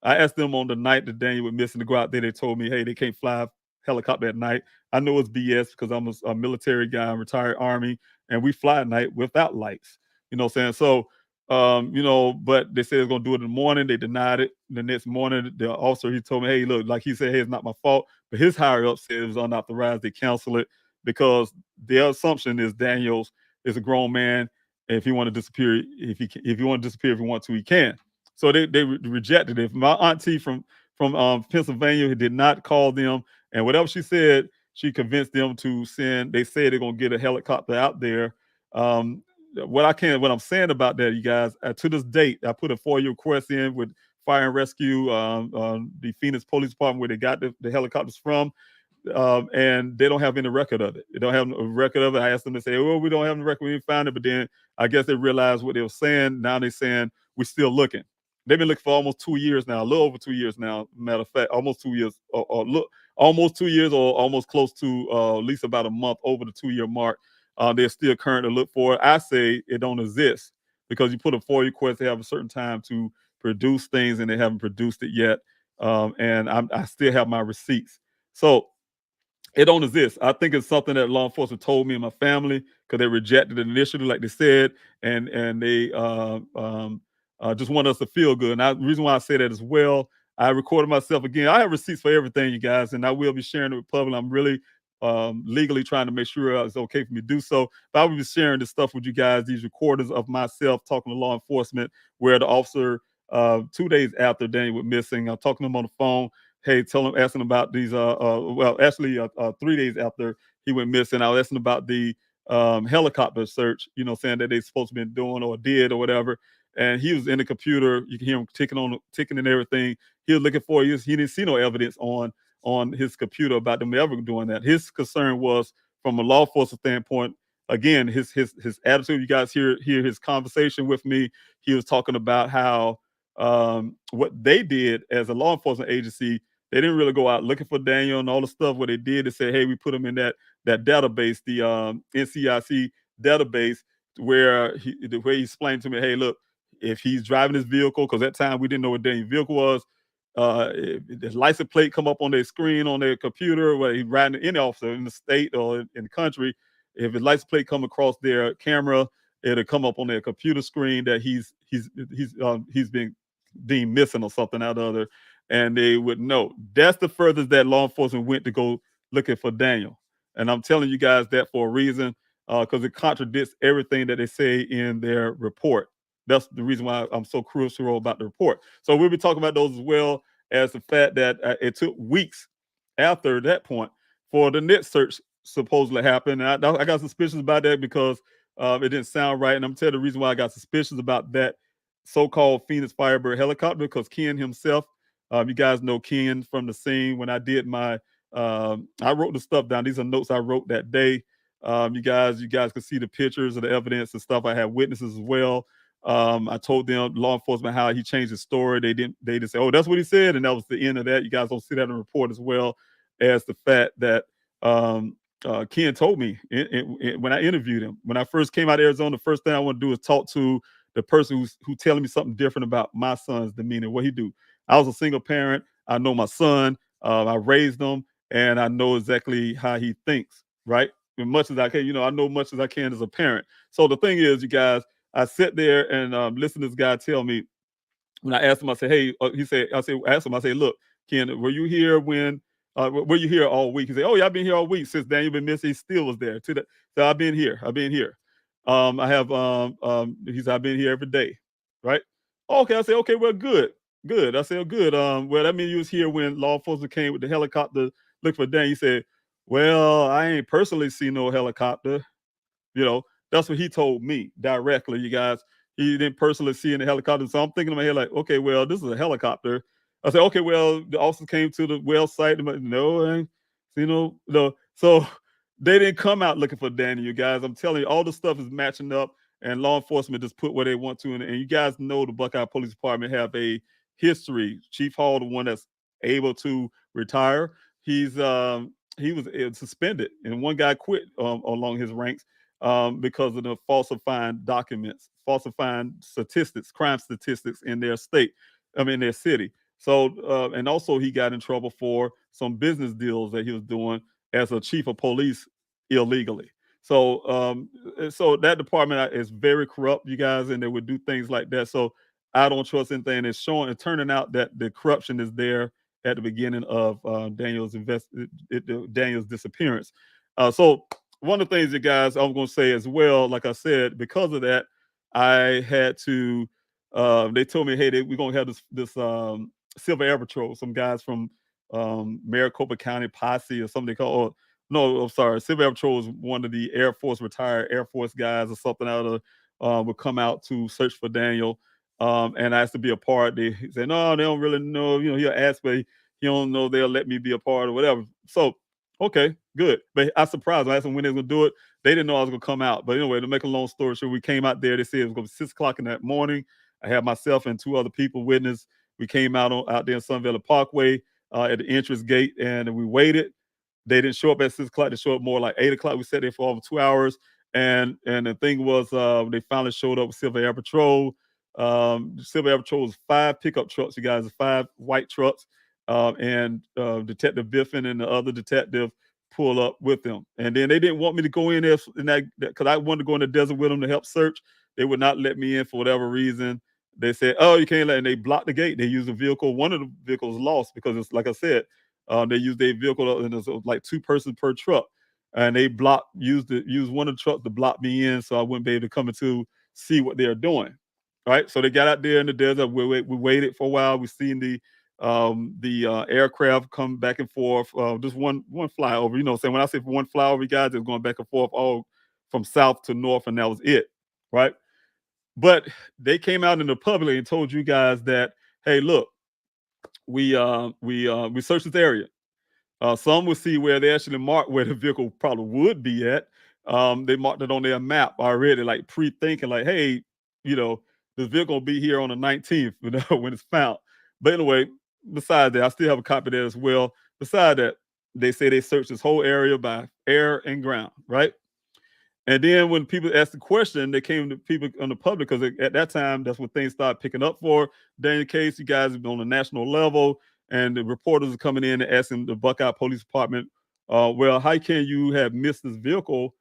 I asked them on the night that Daniel went missing to go out there. They told me, hey, they can't fly helicopter at night. I know it's BS because I'm a military guy, I'm retired Army, and we fly at night without lights. You know what I'm saying? So, but they said it's going to do it in the morning. They denied it. The next morning, the officer, he told me, hey, look, like he said, hey, it's not my fault. But his higher up said it was unauthorized. They canceled it because their assumption is Daniels is a grown man. And if he want to disappear, if he want to, he can. So they rejected it. My auntie from from Pennsylvania who did not call them. And whatever she said, she convinced them to send. They said they're gonna get a helicopter out there. Um, what I'm saying about that, you guys, to this date, I put a FOIA request in with Fire and Rescue, the Phoenix Police Department, where they got the helicopters from, and they don't have any record of it. They don't have a record of it. I asked them to say, "Well, we don't have any record. We didn't find it." But then I guess they realized what they were saying. Now they're saying we're still looking. They've been looking for almost 2 years now, a little over 2 years now. Matter of fact, almost 2 years, or look, almost 2 years, or almost close to at least about a month over the 2 year mark. They're still current to look for it. I say it don't exist because you put a FOIA request, they have a certain time to produce things, and they haven't produced it yet. And I still have my receipts. So it don't exist. I think it's something that law enforcement told me and my family because they rejected it initially, like they said, and they just want us to feel good. And the reason why I say that as well, I recorded myself again. I have receipts for everything, you guys, and I will be sharing it with public. I'm really legally trying to make sure it's okay for me to do so. But I will be sharing this stuff with you guys, these recordings of myself talking to law enforcement, where the officer 2 days after Daniel went missing, I'm talking to him on the phone. Hey, tell him, asking about these. Well, actually, 3 days after he went missing, I was asking about the helicopter search. Saying that they supposed to been doing or did or whatever. And he was in the computer. You can hear him ticking and everything. He was looking for. He didn't see no evidence on his computer about them ever doing that. His concern was from a law enforcement standpoint. Again, his attitude. You guys hear his conversation with me. He was talking about how what they did as a law enforcement agency. They didn't really go out looking for Daniel and all the stuff. What they did is say, hey, we put him in that database, the NCIC database, where the way he explained to me, hey, look, if he's driving his vehicle, because at that time we didn't know what Daniel's vehicle was, if the license plate come up on their screen on their computer, where he's riding any officer in the state or in the country, if his license plate come across their camera, it'll come up on their computer screen that he's been deemed missing or something out of other, and they would know. That's the furthest that law enforcement went to go looking for Daniel. And I'm telling you guys that for a reason, because it contradicts everything that they say in their report. That's the reason why I'm so crucial about the report. So we'll be talking about those as well as the fact that it took weeks after that point for the net search supposedly happened. And I got suspicions about that because it didn't sound right. And I'm telling you the reason why I got suspicions about that so-called Phoenix Firebird helicopter, because Ken himself, you guys know Ken from the scene when I did my, I wrote the stuff down. These are notes I wrote that day. You guys can see the pictures of the evidence and stuff. I had witnesses as well. I told them, law enforcement, how he changed his story. They just say, oh, that's what he said. And that was the end of that. You guys don't see that in the report, as well as the fact that Ken told me when I interviewed him, when I first came out of Arizona, the first thing I want to do is talk to the person who's telling me something different about my son's demeanor, what he do. I was a single parent. I know my son. I raised him, and I know exactly how he thinks, right? As much as I can, I know much as I can as a parent. So the thing is, you guys, I sit there and listen to this guy tell me, when I asked him, I said, hey, asked him, I said, look, Ken, were you here were you here all week? He said, oh, yeah, I've been here all week since Daniel been missing. He still was there. So I've been here. I have, he said, I've been here every day, right? Okay, I said, okay, well, good. I said, good. Well, that means you was here when law enforcement came with the helicopter, looked for Daniel. He said, well, I ain't personally seen no helicopter. That's what he told me directly, you guys. He didn't personally see in the helicopter. So I'm thinking in my head, like, okay, well, this is a helicopter. I said, okay, well, the officers came to the well site. I'm like, no, I ain't, no. So they didn't come out looking for Danny, you guys. I'm telling you, all the stuff is matching up, and law enforcement just put where they want to. And you guys know the Buckeye Police Department have a history. Chief Hall, the one that's able to retire, he was suspended, and one guy quit along his ranks because of the falsifying documents, falsifying statistics, crime statistics in their state, their city. So, and also he got in trouble for some business deals that he was doing as a chief of police illegally. So that department is very corrupt, you guys, and they would do things like that. So I don't trust anything. It's showing and turning out that the corruption is there at the beginning of Daniel's disappearance. So one of the things, you guys, I'm going to say as well, like I said, because of that, I had to. They told me, hey, we're going to have this Civil Air Patrol, some guys from Maricopa County Posse or something they call. Or, no, I'm sorry. Civil Air Patrol is one of the Air Force retired Air Force guys or something out of would come out to search for Daniel. And I asked to be a part. They said, no, they don't really know. You know, he'll ask, but he don't know they'll let me be a part or whatever. So, okay, good. But I surprised. I asked them when they were going to do it. They didn't know I was going to come out. But anyway, to make a long story short, we came out there. They said it was going to be 6 o'clock in that morning. I had myself and 2 other people witness. We came out there in Sun Valley Parkway at the entrance gate, and we waited. They didn't show up at 6 o'clock. They showed up more like 8 o'clock. We sat there for over 2 hours. And the thing was, they finally showed up with Civil Air Patrol. Civil Air Patrol was 5 pickup trucks, you guys, 5 white trucks. And Detective Biffin and the other detective pull up with them. And then they didn't want me to go in there because I wanted to go in the desert with them to help search. They would not let me in for whatever reason. They said, "Oh, you can't let," and they blocked the gate. They used a vehicle. One of the vehicles lost because it's like I said, they used a vehicle and it was like 2 persons per truck, and they used one of the trucks to block me in, so I wouldn't be able to come in to see what they're doing. Right. So they got out there in the desert. We waited for a while. We seen the aircraft come back and forth. Just one flyover. You know, saying when I say one flyover, guys, it's going back and forth all from south to north, and that was it. Right. But they came out in the public and told you guys that, hey, look, we searched this area. Some will see where they actually marked where the vehicle probably would be at. They marked it on their map already, like pre-thinking, like, hey, you know, this vehicle will be here on the 19th, you know, when it's found. But anyway, besides that, I still have a copy there as well. Besides that, they say they searched this whole area by air and ground, right? And then when people asked the question, they came to people on the public because at that time, that's when things started picking up for Daniel case. You guys have been on a national level, and the reporters are coming in and asking the Buckeye Police Department, well, how can you have missed this vehicle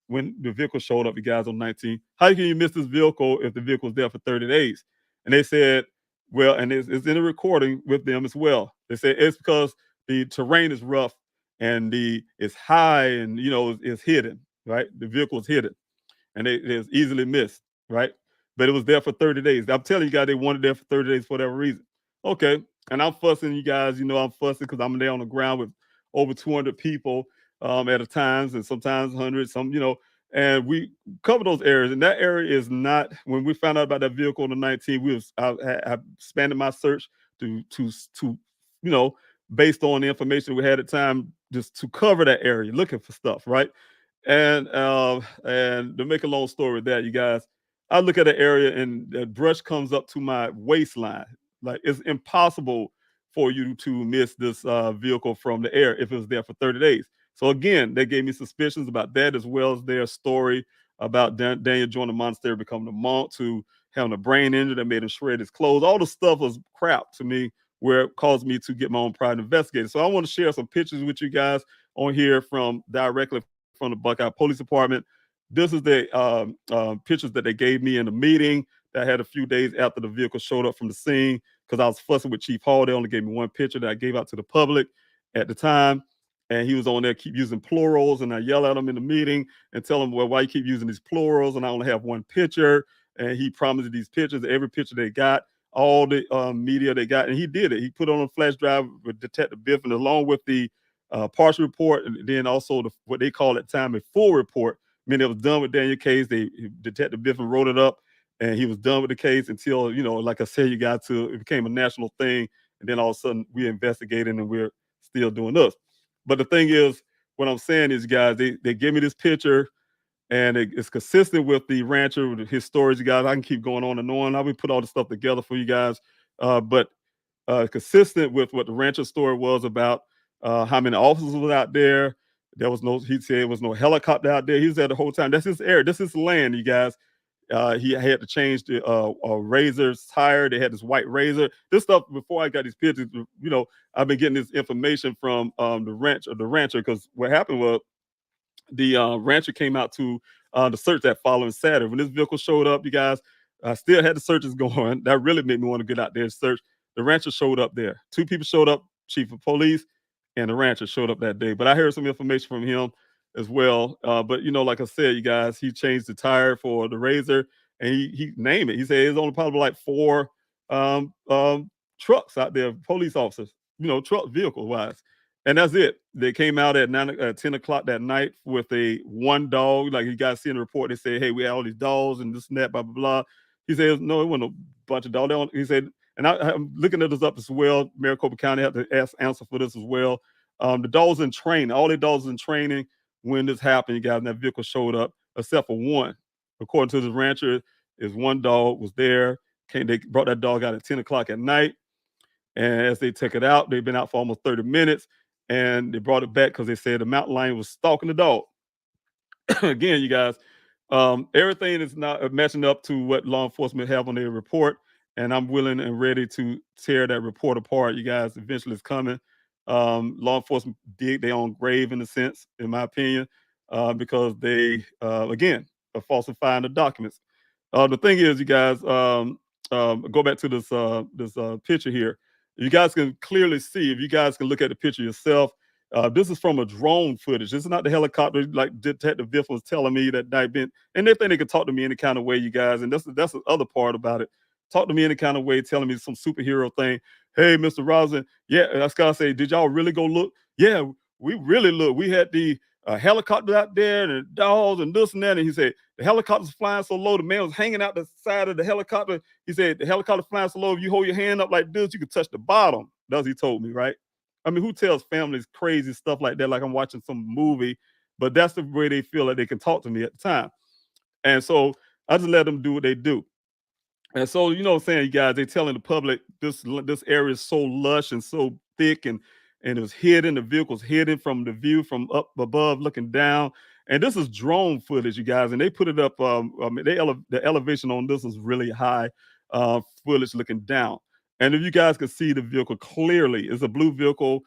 when the vehicle showed up, you guys, on 19? How can you miss this vehicle if the vehicle was there for 30 days? And they said, well, and it's in a recording with them as well. They said it's because the terrain is rough and it's high and, you know, it's hidden, right? The vehicle is hidden and it is easily missed, right? But it was there for 30 days. I'm telling you guys, they wanted there for 30 days for whatever reason. Okay. And I'm fussing you guys, you know, I'm fussing because I'm there on the ground with over 200 people at a times and sometimes 100, some, you know, and we cover those areas. And that area is not, when we found out about that vehicle on the 19th, I expanded my search to, you know, based on the information we had at the time, just to cover that area, looking for stuff, right? And to make a long story with that, you guys, I look at the area and the brush comes up to my waistline. Like it's impossible for you to miss this vehicle from the air if it was there for 30 days. So again, they gave me suspicions about that as well as their story about Daniel joining the monastery, becoming a monk, to having a brain injury that made him shred his clothes. All the stuff was crap to me, where it caused me to get my own private investigator. So I want to share some pictures with you guys on here from directly from the Buckeye Police Department. This is the pictures that they gave me in the meeting that I had a few days after the vehicle showed up from the scene, because I was fussing with Chief Hall. They only gave me one picture that I gave out to the public at the time. And he was on there, keep using plurals. And I yell at him in the meeting and tell him, well, why you keep using these plurals? And I only have one picture. And he promised these pictures, every picture they got, all the media they got. And he did it. He put on a flash drive with Detective Biffin, along with the partial report, and then also what they call at the time a full report. I mean, it was done with Daniel case. Detective Biffin wrote it up, and he was done with the case until, you know, like I said, it became a national thing, and then all of a sudden we investigated and we're still doing this. But the thing is, what I'm saying is, guys, they give me this picture, and it's consistent with the rancher, with his stories, you guys. I can keep going on and on. I will put all the stuff together for you guys, but consistent with what the rancher story was about how many officers was out there. He said there was no helicopter out there. He was there the whole time. That's his area. This is land, you guys. He had to change the Razor's tire. They had this white Razor. This stuff, before I got these pictures, you know, I've been getting this information from the rancher, because what happened was the rancher came out to the search that following Saturday. When this vehicle showed up, you guys, I still had the searches going. That really made me want to get out there and search. The rancher showed up there. 2 people showed up, chief of police, and the rancher showed up that day. But I heard some information from him as well. But, you know, like I said, you guys, he changed the tire for the Razor, and he named it. He said it's only probably like 4 trucks out there, police officers, truck vehicle wise. And that's it. They came out at 10 o'clock that night with a one dog. Like you guys see in the report, they say, hey, we had all these dogs and this and that, blah, blah, blah. He says, no, it wasn't a bunch of dogs. He said, and I'm looking at this up as well. Maricopa County had to answer for this as well. The dogs in training, all the dogs in training when this happened, you guys, and that vehicle showed up, except for one. According to the rancher, is one dog was there. They brought that dog out at 10 o'clock at night. And as they took it out, they've been out for almost 30 minutes. And they brought it back because they said the mountain lion was stalking the dog. Again, you guys, everything is not matching up to what law enforcement have on their report. And I'm willing and ready to tear that report apart. You guys, eventually it's coming. Law enforcement dig their own grave in a sense, in my opinion, because they, again, are falsifying the documents. The thing is, you guys, go back to this picture here. You guys can clearly see, if you guys can look at the picture yourself, this is from a drone footage. This is not the helicopter like Detective Biff was telling me that night. And they think they could talk to me any kind of way, you guys. And that's the other part about it. Talk to me any kind of way, telling me some superhero thing. Hey, Mr. Robinson, yeah, that's gotta say, did y'all really go look? Yeah, we really looked. We had the helicopter out there and the dogs and this and that. And he said, the helicopter's flying so low, the man was hanging out the side of the helicopter. He said, the helicopter flying so low, if you hold your hand up like this, you can touch the bottom. That's what he told me, right? I mean, who tells families crazy stuff like that, like I'm watching some movie? But that's the way they feel like they can talk to me at the time. And so I just let them do what they do. And so, you know what I'm saying, you guys, they're telling the public this area is so lush and so thick and it was hidden. The vehicle's hidden from the view from up above looking down. And this is drone footage, you guys. And they put it up. The elevation on this is really high footage looking down. And if you guys can see the vehicle clearly, it's a blue vehicle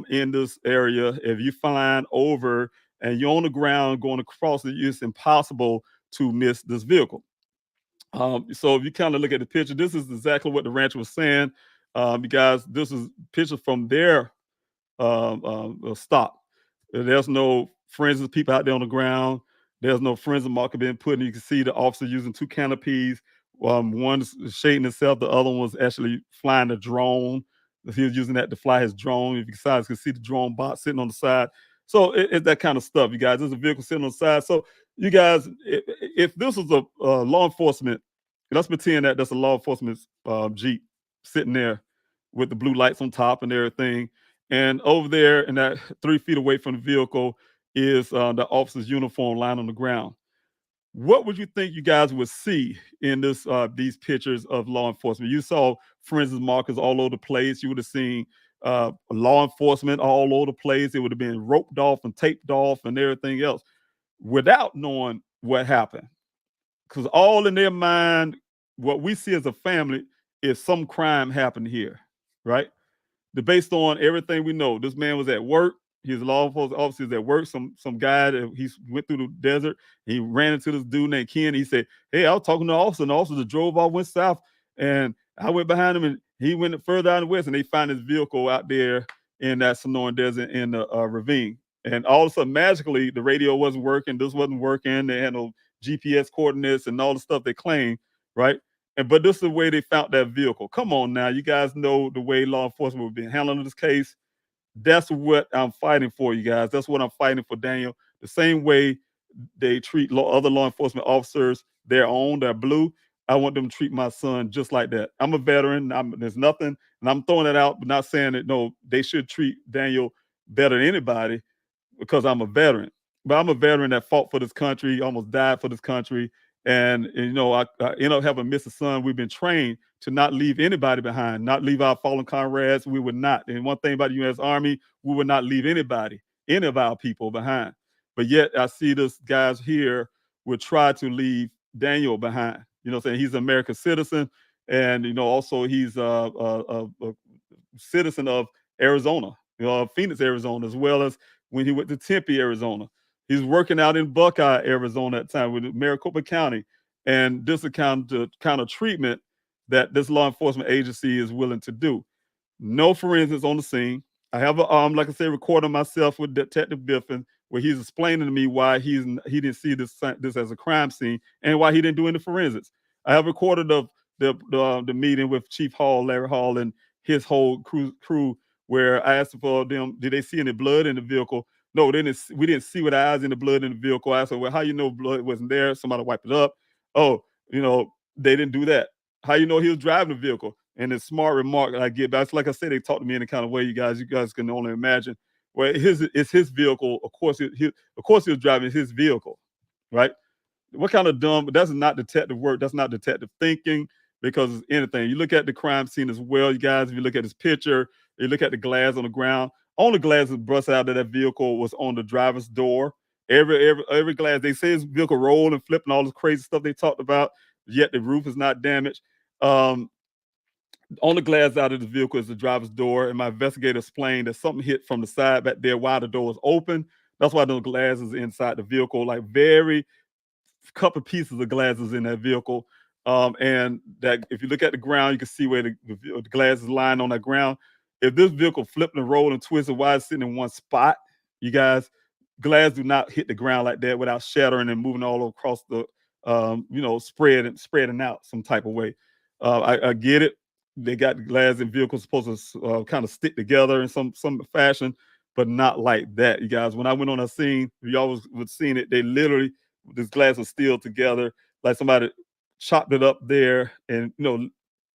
in this area. If you flying over and you're on the ground going across it, it's impossible to miss this vehicle. So if you kind of look at the picture, this is exactly what the rancher was saying. You guys, this is picture from their stop. There's no forensic people out there on the ground. There's no forensic marker being put in. You can see the officer using two canopies. One's shading himself. The other one's actually flying a drone. He was using that to fly his drone. If you guys can see the drone bot sitting on the side. So it's that kind of stuff, you guys. There's a vehicle sitting on the side. So you guys, if this was a law enforcement, let's pretend that that's a law enforcement Jeep sitting there with the blue lights on top and everything. And over there, and that 3 feet away from the vehicle, is the officer's uniform lying on the ground. What would you think you guys would see in these pictures of law enforcement? You saw forensic markers all over the place. You would have seen law enforcement all over the place. It would have been roped off and taped off and everything else without knowing what happened. Because all in their mind, what we see as a family is some crime happened here, right? Based on everything we know, this man was at work. His law enforcement officer is at work. Some guy that he went through the desert. He ran into this dude named Ken. He said, "Hey, I was talking to the officer, and the officer just drove off, went south, and I went behind him, and he went further out in the west, and they found his vehicle out there in that Sonoran Desert in the ravine. And all of a sudden, magically, the radio wasn't working. This wasn't working. They had no GPS coordinates and all the stuff they claimed, right? But this is the way they found that vehicle. Come on now, you guys know the way law enforcement would be handling this case. That's what I'm fighting for, you guys. That's what I'm fighting for, Daniel. The same way they treat other law enforcement officers, their own, they're blue. I want them to treat my son just like that. I'm a veteran. There's nothing, and I'm throwing it out, but not saying that, no, they should treat Daniel better than anybody because I'm a veteran. But I'm a veteran that fought for this country, almost died for this country. And you know, I ended up having missed a son. We've been trained to not leave anybody behind, not leave our fallen comrades. We would not. And one thing about the U.S. Army, we would not leave anybody, any of our people behind. But yet I see this guys here would try to leave Daniel behind. You know what I'm saying? He's an American citizen. And, you know, also he's a citizen of Arizona, you know, Phoenix, Arizona, as well as when he went to Tempe, Arizona. He's working out in Buckeye, Arizona at the time with Maricopa County. And this is the kind of treatment that this law enforcement agency is willing to do. No forensics on the scene. I have like I said, recording myself with Detective Biffin, where he's explaining to me why he didn't see this as a crime scene and why he didn't do any forensics. I have recorded the meeting with Chief Hall, Larry Hall, and his whole crew. Where I asked for them, did they see any blood in the vehicle? No, they didn't. We didn't see with our eyes in the blood in the vehicle. I said, well, how you know blood wasn't there? Somebody wiped it up. Oh, they didn't do that. How you know he was driving the vehicle? And the smart remark that I get back, like I said, they talk to me in the kind of way you guys can only imagine. Well, it's his vehicle. Of course, of course he was driving his vehicle, right? What kind of dumb? That's not detective work. That's not detective thinking because it's anything. You look at the crime scene as well, you guys. If you look at his picture, you look at the glass on the ground. Only glass that burst out of that vehicle was on the driver's door. Every glass. They say his vehicle rolled and flipped and all this crazy stuff they talked about. Yet the roof is not damaged. Um, on the glass out of the vehicle is the driver's door, and my investigator explained that something hit from the side back there while the door was open. That's why those glasses inside the vehicle, like very couple pieces of glasses in that vehicle. And that if you look at the ground, you can see where the glass is lying on that ground. If this vehicle flipped and rolled and twisted while it's sitting in one spot, you guys, glass do not hit the ground like that without shattering and moving all across the, spreading out some type of way. I get it. They got the glass in vehicles supposed to kind of stick together in some fashion, but not like that, you guys. When I went on a scene, y'all was seeing it. They literally this glass was still together, like somebody chopped it up there, and in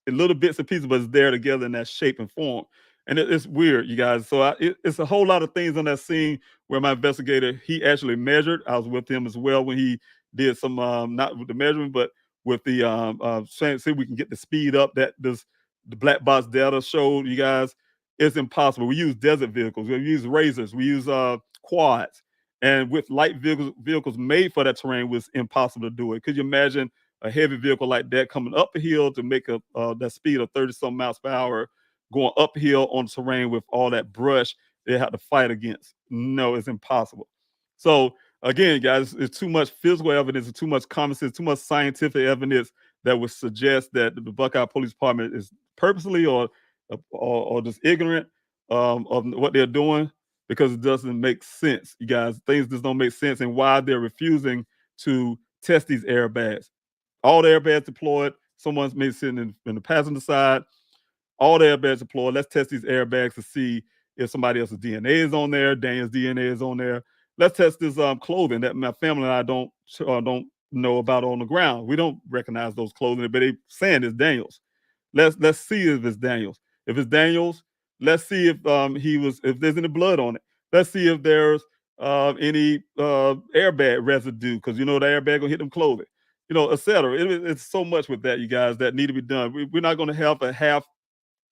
little bits and pieces, but it's there together in that shape and form. And it's weird, you guys. So it's a whole lot of things on that scene where my investigator he actually measured. I was with him as well when he did some not with the measurement, but with the saying see we can get the speed up that the black box data showed you guys. It's impossible. We use desert vehicles, we use razors, we use quads, and with light vehicles made for that terrain was impossible to do it. Could you imagine a heavy vehicle like that coming up a hill to make that speed of 30 some miles per hour going uphill on terrain with all that brush they have to fight against? No, it's impossible. So again, guys, it's too much physical evidence and too much common sense, too much scientific evidence that would suggest that the Buckeye Police Department is purposely or just ignorant of what they're doing, because it doesn't make sense, you guys. Things just don't make sense, and why they're refusing to test these airbags. All the airbags deployed. Someone's maybe sitting in the passenger side. All the airbags deployed. Let's test these airbags to see if somebody else's DNA is on there. Daniel's DNA is on there. Let's test this clothing that my family and I don't know about on the ground. We don't recognize those clothing, but they saying it's Daniel's. Let's see if it's Daniel's. If it's Daniel's, let's see if there's any blood on it. Let's see if there's any airbag residue, because the airbag will hit them clothing, etc. It's so much with that, you guys, that need to be done. We're not going to have a half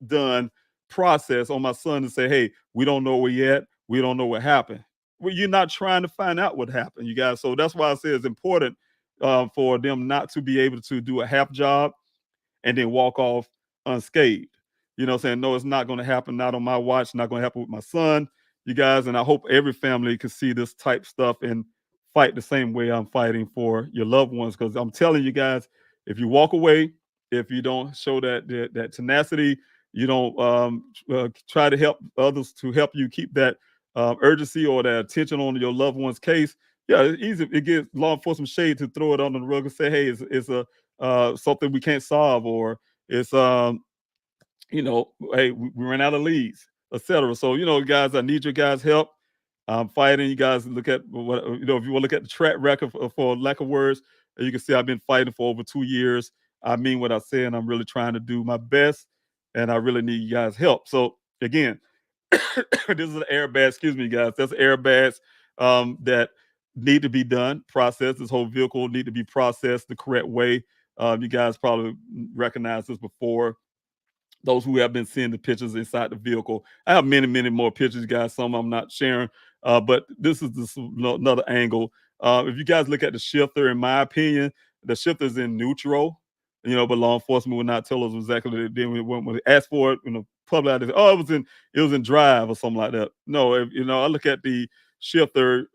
done process on my son to say, hey, we don't know it yet. We don't know what happened. Well, you're not trying to find out what happened, you guys. So that's why I say it's important for them not to be able to do a half job and then walk off unscathed. Saying, no, it's not going to happen. Not on my watch. Not going to happen with my son, you guys. And I hope every family can see this type stuff and fight the same way I'm fighting for your loved ones. Because I'm telling you guys, if you walk away, if you don't show that tenacity, you don't try to help others to help you keep that urgency or that attention on your loved one's case. Yeah, it's easy. It gives law enforcement shade to throw it under the rug and say, hey, it's a something we can't solve, or it's hey, we ran out of leads, etc. So guys, I need your guys' help. I'm fighting. You guys look at what if you want to look at the track record for lack of words, you can see I've been fighting for over 2 years. I mean what I say, and I'm really trying to do my best, and I really need you guys' help. So again, this is an airbag. Excuse me, guys. That's airbags that need to be done. Processed. This whole vehicle need to be processed the correct way. You guys probably recognize this before. Those who have been seeing the pictures inside the vehicle. I have many, many more pictures, guys. Some I'm not sharing, but this is another angle. If you guys look at the shifter, in my opinion, the shifter is in neutral. But law enforcement would not tell us exactly. Then when they asked for it, public, they say, oh, it was in drive or something like that. No, I look at the shifter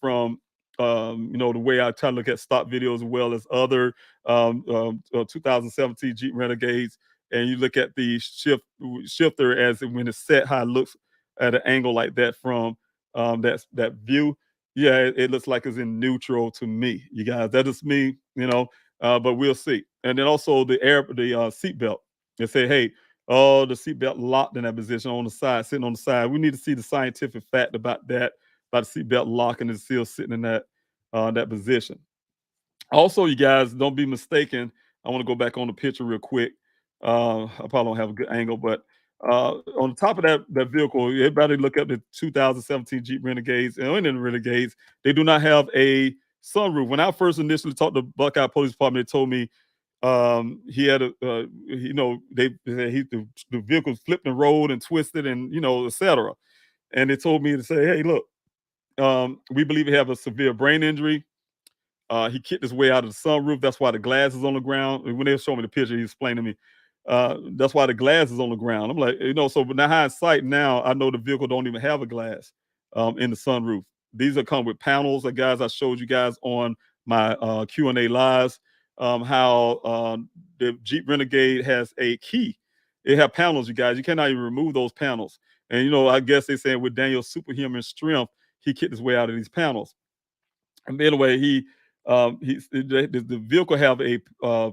from the way I try to look at stock videos as well as other 2017 Jeep Renegades, and you look at the shifter as when it's set, how it looks at an angle like that from that view. Yeah, it looks like it's in neutral to me, you guys. That is me, but we'll see. And then also the seat belt. They say, hey, Oh, the seatbelt locked in that position on the side, sitting on the side. We need to see the scientific fact about that, about the seatbelt locking and still sitting in that position. Also, you guys, don't be mistaken. I want to go back on the picture real quick. I probably don't have a good angle, but on the top of that vehicle, everybody look up the 2017 Jeep Renegades and in the Renegades, they do not have a sunroof. When I first initially talked to Buckeye Police Department, they told me he had the vehicle flipped and rolled and twisted and etc. And they told me to say, hey, look, we believe he have a severe brain injury. He kicked his way out of the sunroof. That's why the glass is on the ground. When they showed me the picture, he explained to me, that's why the glass is on the ground. I'm like, so but now hindsight, now I know the vehicle don't even have a glass in the sunroof. These are come with panels. Like guys, I showed you guys on my Q&A lives how the Jeep Renegade has a key. It have panels, you guys. You cannot even remove those panels. And I guess they saying with Daniel's superhuman strength, he kicked his way out of these panels. And anyway, the vehicle have a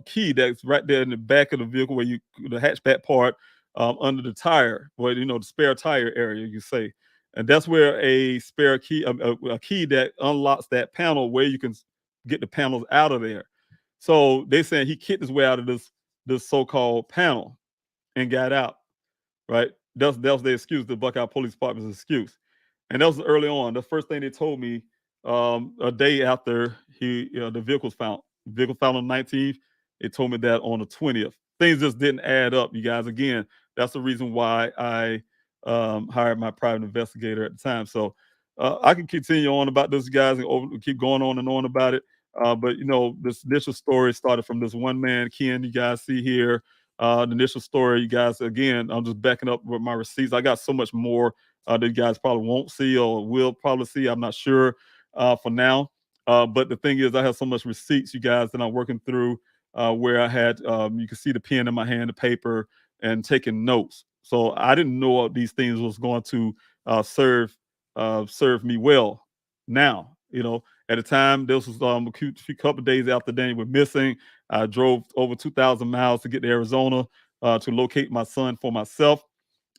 key that's right there in the back of the vehicle where the hatchback part under the tire, where the spare tire area, you say, and that's where a spare key, a key that unlocks that panel where you can get the panels out of there. So they saying he kicked his way out of this so-called panel and got out. Right? That was the excuse, the Buckeye Police Department's excuse. And that was early on. The first thing they told me a day after the vehicle was found. The vehicle found on the 19th. They told me that on the 20th. Things just didn't add up, you guys. Again, that's the reason why I hired my private investigator at the time. So I can continue on about this, guys, and keep going on and on about it. But this initial story started from this one man, Ken, you guys see here. The initial story, you guys, again, I'm just backing up with my receipts. I got so much more that you guys probably won't see or will probably see. I'm not sure for now. But the thing is, I have so much receipts, you guys, that I'm working through where I had, you can see the pen in my hand, the paper, and taking notes. So I didn't know these things was going to serve me well now. At the time, this was a couple of days after Daniel was missing. I drove over 2,000 miles to get to Arizona to locate my son for myself.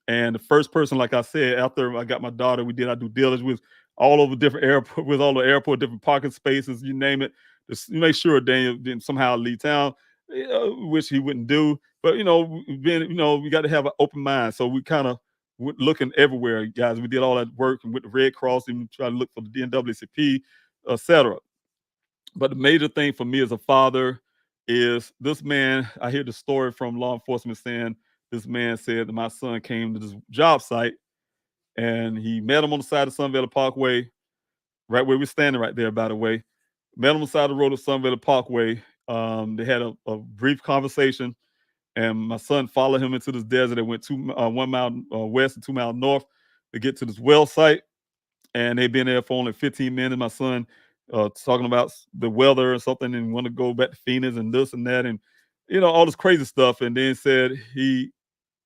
And the first person, like I said, after I got my daughter, we did our due diligence with all over different airport, with all the airport, different parking spaces, you name it. Just make sure Daniel didn't somehow leave town, which he wouldn't do. But we got to have an open mind. So we kind of went looking everywhere, guys. We did all that work and with the Red Cross, and try to look for the NAACP, etc. But the major thing for me as a father is this man. I hear the story from law enforcement saying this man said that my son came to this job site and he met him on the side of Sun Valley Parkway, right where we're standing right there, by the way. Met him on the side of the road of Sun Valley Parkway. They had a brief conversation, and my son followed him into this desert. They went 1 mile west and 2 miles north to get to this well site, and they've been there for only 15 minutes. My son talking about the weather or something and want to go back to Phoenix and this and that and all this crazy stuff. And then said he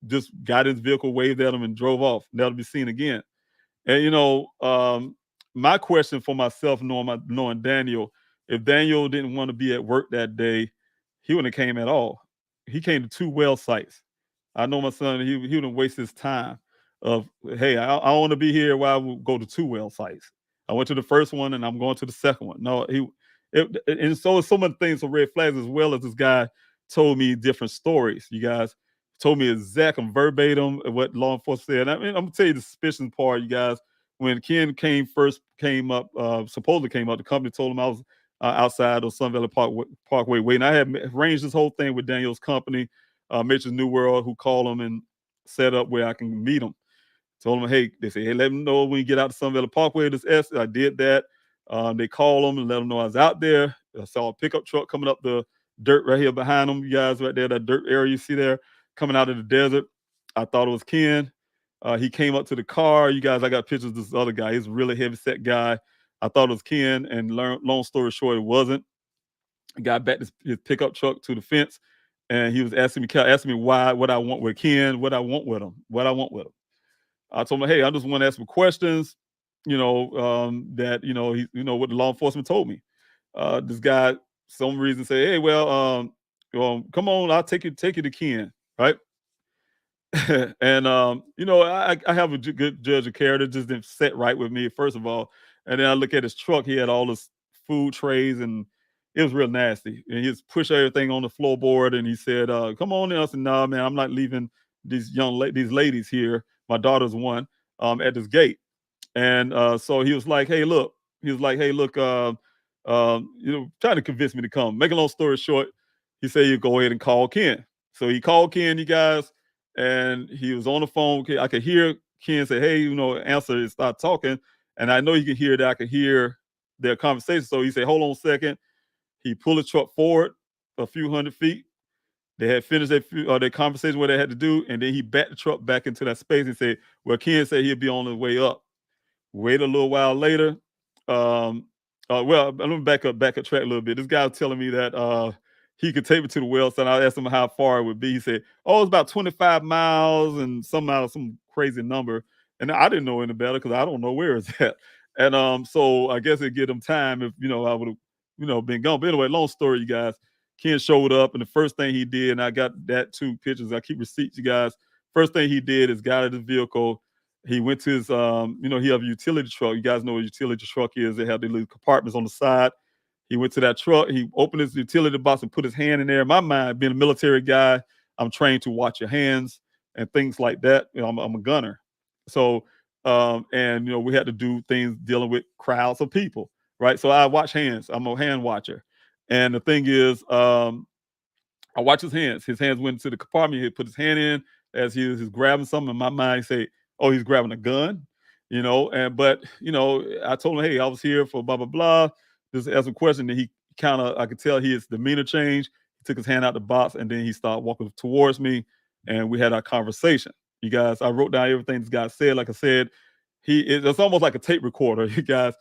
just got his vehicle, waved at him, and drove off, never to be seen again. And my question for myself, knowing Daniel, if Daniel didn't want to be at work that day, he wouldn't have came at all. He came to 2 well sites. I know my son, he wouldn't waste his time of, hey, I want to be here while I will go to 2 well sites. I went to the first one and I'm going to the second one. No, and so many things are red flags, as well as this guy told me different stories. You guys told me exact and verbatim what law enforcement said. I mean, I'm gonna tell you the suspicion part, you guys. When Ken came up, supposedly came up, the company told him I was outside of Sun Valley Parkway waiting. I had arranged this whole thing with Daniel's company, Mitchell's New World, who called him and set up where I can meet him. Told him, hey, they say, hey, let him know when you get out to Sun Valley Parkway. I did that. They called him and let him know I was out there. I saw a pickup truck coming up the dirt right here behind them. You guys right there, that dirt area you see there, coming out of the desert. I thought it was Ken. He came up to the car. You guys, I got pictures of this other guy. He's a really heavy set guy. I thought it was Ken, and long story short, it wasn't. I got back his pickup truck to the fence, and he was asking me what I want with Ken, what I want with him. I told him, hey, I just want to ask him questions, that, what the law enforcement told me. This guy, some reason, say, hey, well, come on, I'll take you to Ken, right? And I have a good judge of character. Just didn't set right with me first of all, and then I look at his truck. He had all this food trays, and it was real nasty. And he just pushed everything on the floorboard, and he said, "Come on in." I said, "Nah, man, I'm not leaving these ladies here. My daughter's one at this gate." And so he was like, "Hey, look." He was like, "Hey, look." Trying to convince me to come. Make a long story short, he said you go ahead and call Ken. So he called Ken, you guys, and he was on the phone. I could hear Ken say, "Hey, answer," and start talking. And I know you can hear that. I could hear their conversation. So he said, "Hold on a second." He pulled the truck forward a few hundred feet. They had finished their conversation, what they had to do, and then he backed the truck back into that space and said, "Well, Ken said he'd be on his way up." Wait a little while later. Um, well, let me back up track a little bit. This guy was telling me that he could take me to the well site. I asked him how far it would be. He said, "Oh, it's about 25 miles and some crazy number." And I didn't know any better because I don't know where it's at. And so I guess it'd give them time if I would have been gone. But anyway, long story, you guys. Ken showed up, and the first thing he did, and I got that two pictures. I keep receipts, you guys. First thing he did is got out of the vehicle. He went to his, he have a utility truck. You guys know what a utility truck is. They have the little compartments on the side. He went to that truck. He opened his utility box and put his hand in there. In my mind, being a military guy, I'm trained to watch your hands and things like that. I'm a gunner. So, we had to do things dealing with crowds of people, right? So I watch hands. I'm a hand watcher. And the thing is, I watch his hands. His hands went into the compartment. He put his hand in as he was grabbing something. In my mind, say, "Oh, he's grabbing a gun," but I told him, "Hey, I was here for blah blah blah." Just asked a question, and he I could tell his demeanor changed. He took his hand out the box, and then he started walking towards me, and we had our conversation. You guys, I wrote down everything this guy said. Like I said, it's almost like a tape recorder. You guys,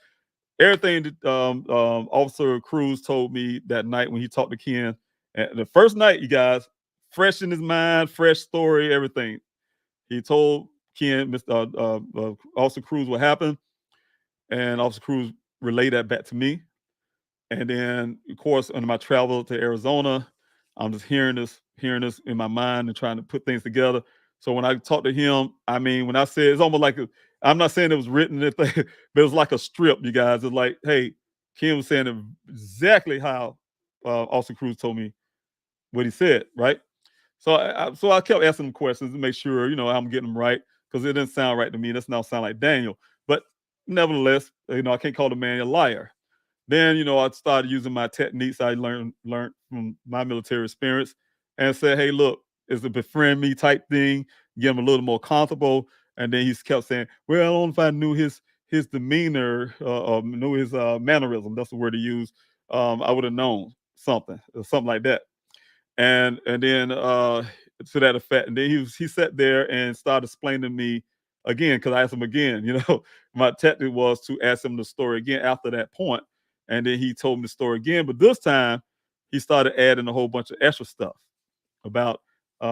everything that Officer Cruz told me that night when he talked to Ken. And the first night, you guys, fresh in his mind, fresh story, everything. He told Ken, Mr. Officer Cruz, what happened, and Officer Cruz relayed that back to me. And then, of course, on my travel to Arizona, I'm just hearing this in my mind and trying to put things together. So when I talked to him, I mean, when I said it's almost like I'm not saying it was written, but it was like a strip, you guys. It's like, hey, Kim was saying exactly how Austin Cruz told me what he said, right? So I kept asking him questions to make sure I'm getting them right because it didn't sound right to me. That's not sound like Daniel, but nevertheless, I can't call the man a liar. Then I started using my techniques I learned from my military experience, and said, "Hey, look, it's a befriend me type thing, get him a little more comfortable." And then he kept saying, "Well, I don't know if I knew his demeanor, or knew his mannerism. That's the word he used. I would have known something, or something like that." And then to that effect. And then he sat there and started explaining to me again because I asked him again. My tactic was to ask him the story again after that point, and then he told me the story again. But this time, he started adding a whole bunch of extra stuff about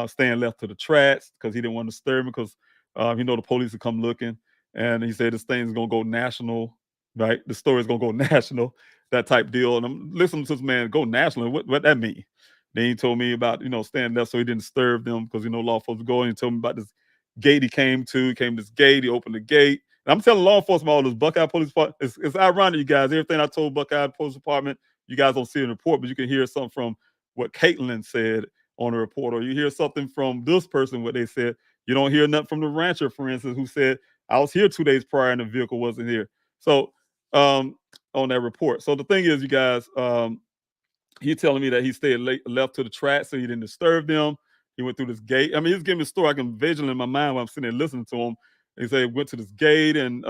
staying left to the tracks because he didn't want to disturb me because the police would come looking. And he said this thing's gonna go national, right? The story's gonna go national, that type deal. And I'm listening to this man go national. What that mean? Then he told me about staying left so he didn't disturb them because law enforcement go. And he told me about this gate he came to. He came to this gate. He opened the gate. And I'm telling law enforcement all this. Buckeye Police Department. It's ironic, you guys. Everything I told Buckeye Police Department, you guys don't see in the report, but you can hear something from what Caitlin said on the report, or you hear something from this person what they said. You don't hear nothing from the rancher, for instance, who said I was here 2 days prior and the vehicle wasn't here. So on that report. So the thing is, you guys, he telling me that he stayed left to the track so he didn't disturb them. He went through this gate. I mean, he's giving me a story I can visualize in my mind while I'm sitting there listening to him. He said he went to this gate and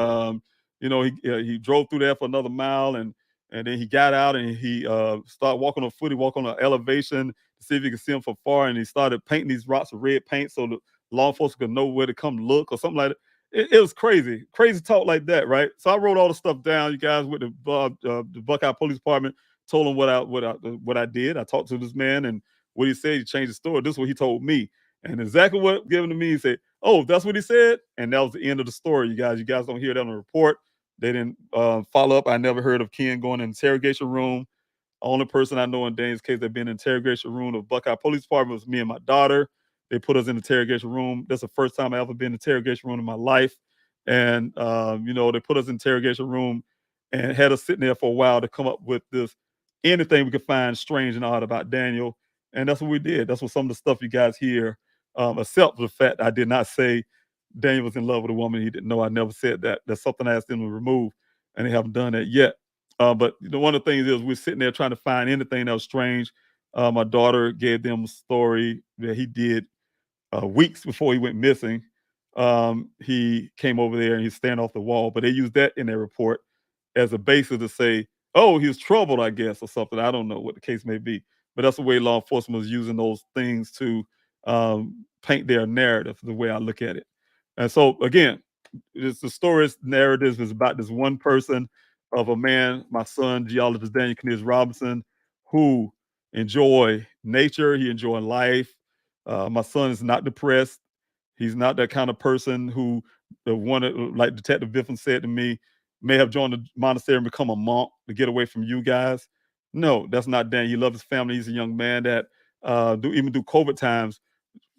he drove through there for another mile and then he got out and he started walking on foot. He walked on an elevation to see if he could see him from far, and he started painting these rocks with red paint so the law enforcement could know where to come look or something like that. It was crazy talk like that, right? So I wrote all the stuff down, you guys, with the Buckeye Police Department. Told him what I did. I talked to this man and what he said. He changed the story. This is what he told me, and exactly what given to me. He said, "Oh, that's what he said," and that was the end of the story. You guys don't hear that on the report. They didn't follow up. I never heard of Ken going in the interrogation room. Only person I know in Dane's case that been in the interrogation room of Buckeye Police Department was me and my daughter. They put us in the interrogation room. That's the first time I ever been in the interrogation room in my life. And, they put us in the interrogation room and had us sitting there for a while to come up with anything we could find strange and odd about Daniel. And that's what we did. That's what some of the stuff you guys hear, except for the fact I did not say Daniel was in love with a woman he didn't know. I never said that. That's something I asked them to remove, and they haven't done that yet. But one of the things is we're sitting there trying to find anything that was strange. My daughter gave them a story that he did weeks before he went missing. He came over there and he's standing off the wall, but they used that in their report as a basis to say, oh, he was troubled, I guess, or something. I don't know what the case may be, but that's the way law enforcement was using those things to paint their narrative, the way I look at it. And so, again, the story's narrative is about this one person of a man, my son, geologist Daniel Robinson, who enjoy nature, he enjoy life. My son is not depressed. He's not that kind of person who wanted, like Detective Biffin said to me, may have joined the monastery and become a monk to get away from you guys. No, that's not Dan. He loves his family. He's a young man that even through COVID times,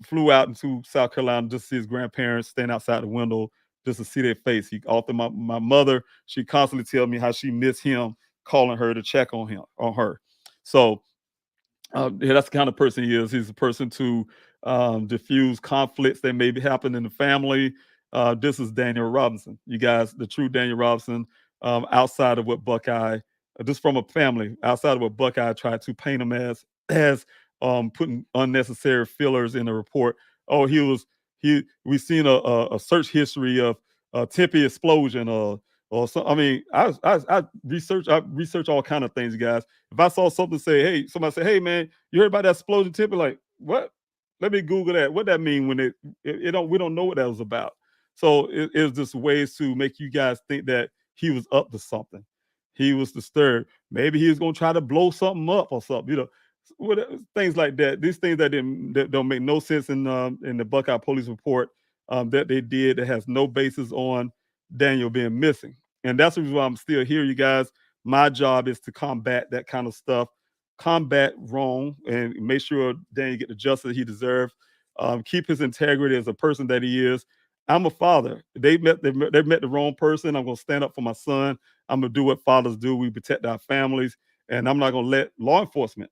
flew out into South Carolina just to see his grandparents, stand outside the window just to see their face. He often my mother, she constantly tell me how she missed him calling her to check on her. So yeah, that's the kind of person he is. He's a person to diffuse conflicts that may be happening in the family. This is Daniel Robinson. You guys, the true Daniel Robinson, outside of what Buckeye, just from a family, outside of what Buckeye tried to paint him as putting unnecessary fillers in the report. Oh, we've seen a search history of Tempe explosion or so. I mean, I research all kind of things, guys. If I saw something somebody say, "Hey man, you heard about that explosion Tempe?" Like, what? Let me Google that. What that mean when we don't know what that was about. So it's just ways to make you guys think that he was up to something. He was disturbed. Maybe he was gonna try to blow something up or something. Things like that. These things that don't make no sense in the Buckeye police report that they did that has no basis on Daniel being missing. And that's the reason why I'm still here, you guys. My job is to combat that kind of stuff, combat wrong, and make sure Daniel get the justice he deserves. Keep his integrity as a person that he is. I'm a father. They met the wrong person. I'm gonna stand up for my son. I'm gonna do what fathers do. We protect our families, and I'm not gonna let law enforcement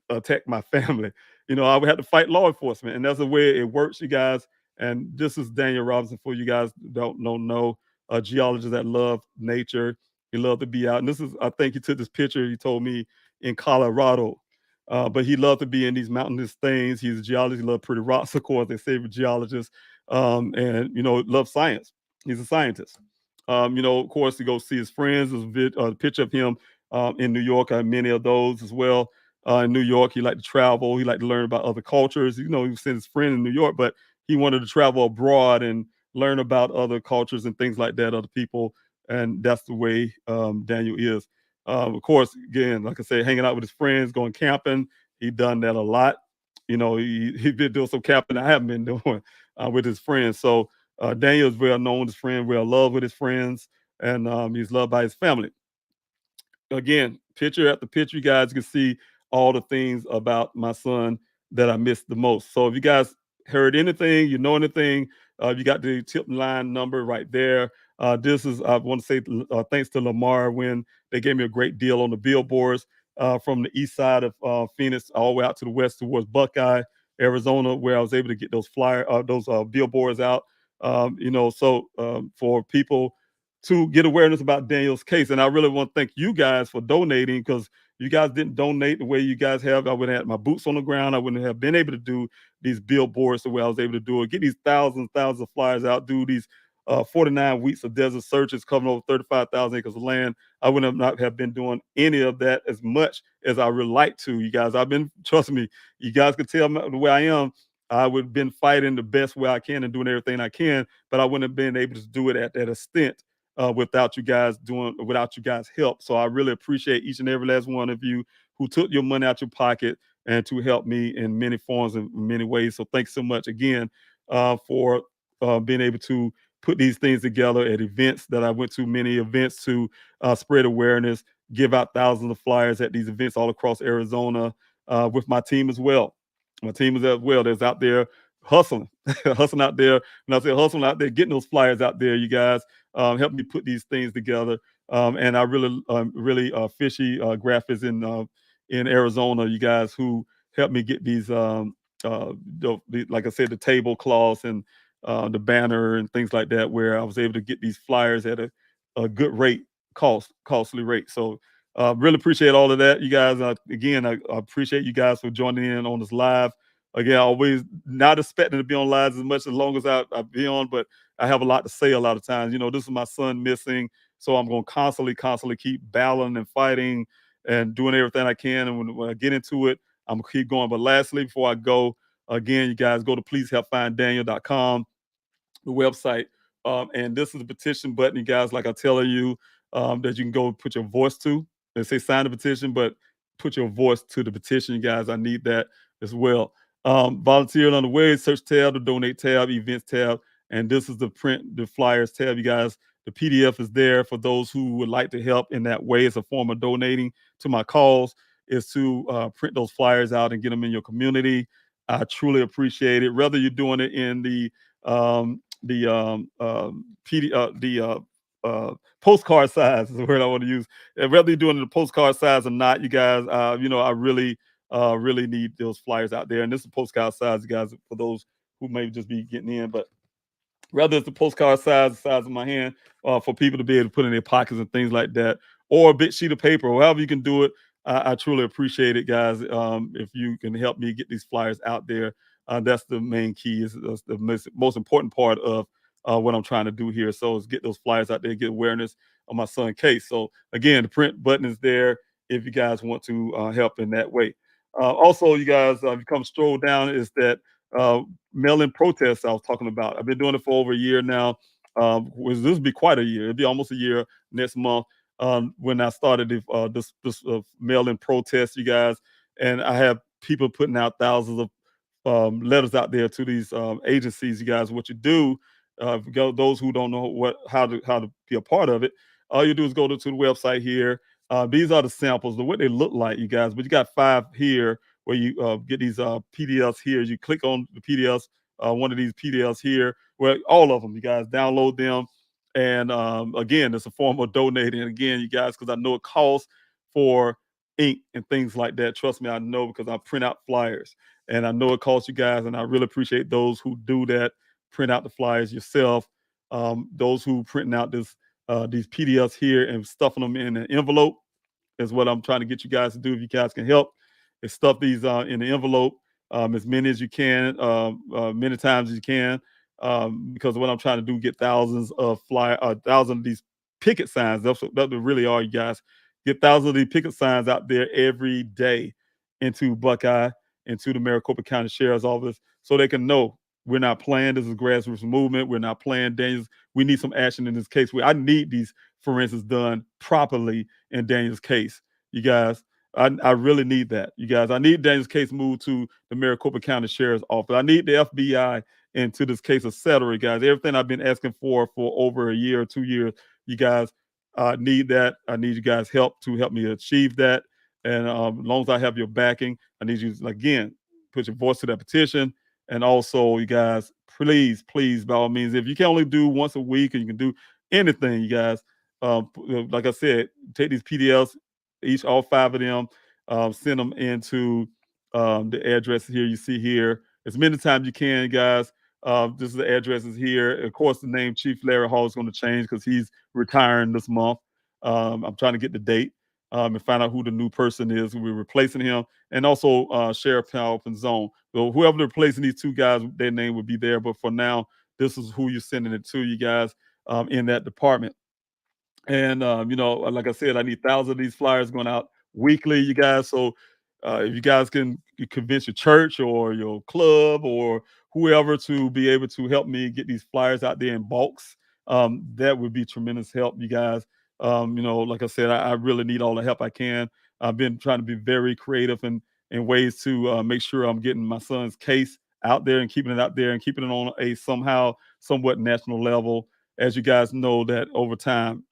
attack my family. I would have to fight law enforcement, and that's the way it works, you guys. And this is Daniel Robinson for you guys don't know, a geologist that love nature. He loved to be out. And I think he took this picture, he told me, in Colorado. But he loved to be in these mountainous things. He's a geologist. He loved pretty rocks, of course, they say for geologists. And, love science. He's a scientist. Of course, to go see his friends. There's a picture of him in New York. I have many of those as well. In New York, he liked to travel. He liked to learn about other cultures. He was his friend in New York, but he wanted to travel abroad and learn about other cultures and things like that, other people. And that's the way Daniel is. Of course, again, like I said, hanging out with his friends, going camping. He done that a lot. He been doing some camping I haven't been doing with his friends. So Daniel is well known, his friend, well loved with his friends, and he's loved by his family. Again, picture after picture, you guys can see all the things about my son that I missed the most. So if you guys heard anything, know anything, you got the tip line number right there. I want to say thanks to Lamar when they gave me a great deal on the billboards from the east side of Phoenix all the way out to the west towards Buckeye, Arizona, where I was able to get those billboards out. For people to get awareness about Daniel's case. And I really want to thank you guys for donating, because you guys didn't donate the way you guys have. I wouldn't have had my boots on the ground. I wouldn't have been able to do these billboards the way I was able to do it. Get these thousands of flyers out, do these 49 weeks of desert searches covering over 35,000 acres of land. I would not have been doing any of that as much as I would like to. You guys, trust me, you guys could tell the way I am. I would have been fighting the best way I can and doing everything I can, but I wouldn't have been able to do it at that extent without you guys help. So I really appreciate each and every last one of you who took your money out your pocket and to help me in many forms and many ways. So thanks so much again for being able to put these things together at events that I went to, many events to spread awareness, give out thousands of flyers at these events all across Arizona with my team as well. My team is as well. That's out there hustling, hustling out there. And I say hustling out there, getting those flyers out there. You guys help me put these things together. And I really fishy graphics in Arizona. You guys who helped me get these like I said, the tablecloths and the banner and things like that, where I was able to get these flyers at a good rate, costly rate. So really appreciate all of that, you guys. Again, I appreciate you guys for joining in on this live. Again, always not expecting to be on lives as much as long as I be on, but I have a lot to say a lot of times. You know, this is my son missing, so I'm going to constantly keep battling and fighting and doing everything I can. And when I get into it, I'm gonna keep going. But lastly, before I go, again, you guys go to pleasehelpfinddaniel.com, the website. And this is the petition button, you guys, like I tell you, that you can go put your voice to. They say sign the petition, but put your voice to the petition, you guys. I need that as well. Volunteer on the way, search tab, the donate tab, events tab, and this is the print the flyers tab, you guys. The PDF is there for those who would like to help in that way. It's a form of donating to my cause, is to print those flyers out and get them in your community. I truly appreciate it. Whether you're doing it in the postcard size is the word I want to use. And whether you're doing it in the postcard size or not, you guys, I really need those flyers out there. And this is postcard size, you guys, for those who may just be getting in. But whether it's the postcard size, the size of my hand, for people to be able to put in their pockets and things like that, or a big sheet of paper, or however you can do it. I truly appreciate it, guys. If you can help me get these flyers out there, that's the main key. That's the most important part of what I'm trying to do here. So is get those flyers out there, get awareness of my son's case. So again, the print button is there if you guys want to help in that way. Also, you guys, if you come stroll down, is that mail-in protests I was talking about. I've been doing it for over a year now. This will be quite a year. It'll be almost a year next month when I started this mail-in protest, you guys. And I have people putting out thousands of letters out there to these agencies, you guys. What you do, those who don't know how to be a part of it, all you do is go to the website here. These are the samples of what they look like, you guys. But you got 5 here where you get these PDFs here. You click on the PDFs, one of these PDFs here, where all of them, you guys, download them. And again, it's a form of donating. Again, you guys, because I know it costs for ink and things like that. Trust me, I know, because I print out flyers. And I know it costs you guys, and I really appreciate those who do that, print out the flyers yourself. Those who printing out these PDFs here and stuffing them in an envelope is what I'm trying to get you guys to do. If you guys can help, is stuff these in the envelope as many as you can, many times as you can, because what I'm trying to do, get thousands of these picket signs. That's what they really are, you guys. Get thousands of these picket signs out there every day into Buckeye, into the Maricopa County Sheriff's Office, so they can know we're not playing. This is a grassroots movement. We're not playing Daniel's. We need some action in this case. I need these forensics done properly in Daniel's case, you guys. I really need that, you guys. I need Daniel's case moved to the Maricopa County Sheriff's Office. I need the FBI into this case, etc., guys. Everything I've been asking for over a year or 2 years, you guys. I need that. I need you guys' help to help me achieve that. And as long as I have your backing, I need you to, again, put your voice to that petition. And also, you guys, please, by all means, if you can only do once a week and you can do anything, you guys, like I said, take these PDFs, all 5 of them, send them into the addresses here you see here as many times you can, guys. This is the addresses here. Of course, the name Chief Larry Hall is going to change because he's retiring this month. I'm trying to get the date and find out who the new person is. We're replacing him. And also Sheriff Powell and Zone. So whoever they're replacing these 2 guys, their name would be there. But for now, this is who you're sending it to, you guys, in that department. And like I said, I need thousands of these flyers going out weekly, you guys. So if you guys can convince your church or your club or whoever to be able to help me get these flyers out there in bulks, that would be tremendous help, you guys. Like I said, I really need all the help I can. I've been trying to be very creative in ways to make sure I'm getting my son's case out there and keeping it out there and keeping it on a somewhat national level. As you guys know, that over time,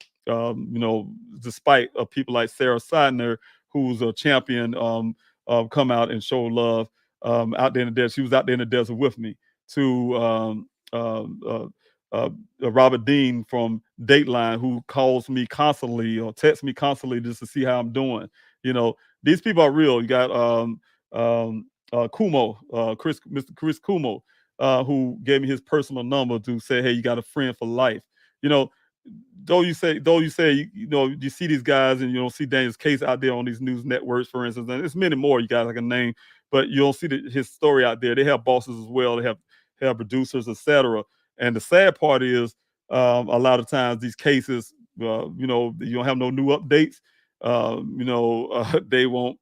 despite people like Sarah Seidner, who's a champion, come out and show love. out there in the desert. She was out there in the desert with me. To Robert Dean from Dateline, who calls me constantly or texts me constantly just to see how I'm doing. These people are real. You got Kumo, Mr. Chris Kumo, who gave me his personal number to say, hey, you got a friend for life. You know, though you say you see these guys and you don't see Daniel's case out there on these news networks, for instance, and there's many more you guys I can name, but you don't see his story out there. They have bosses as well. They have producers, etc. And the sad part is, a lot of times these cases, you don't have no new updates. They won't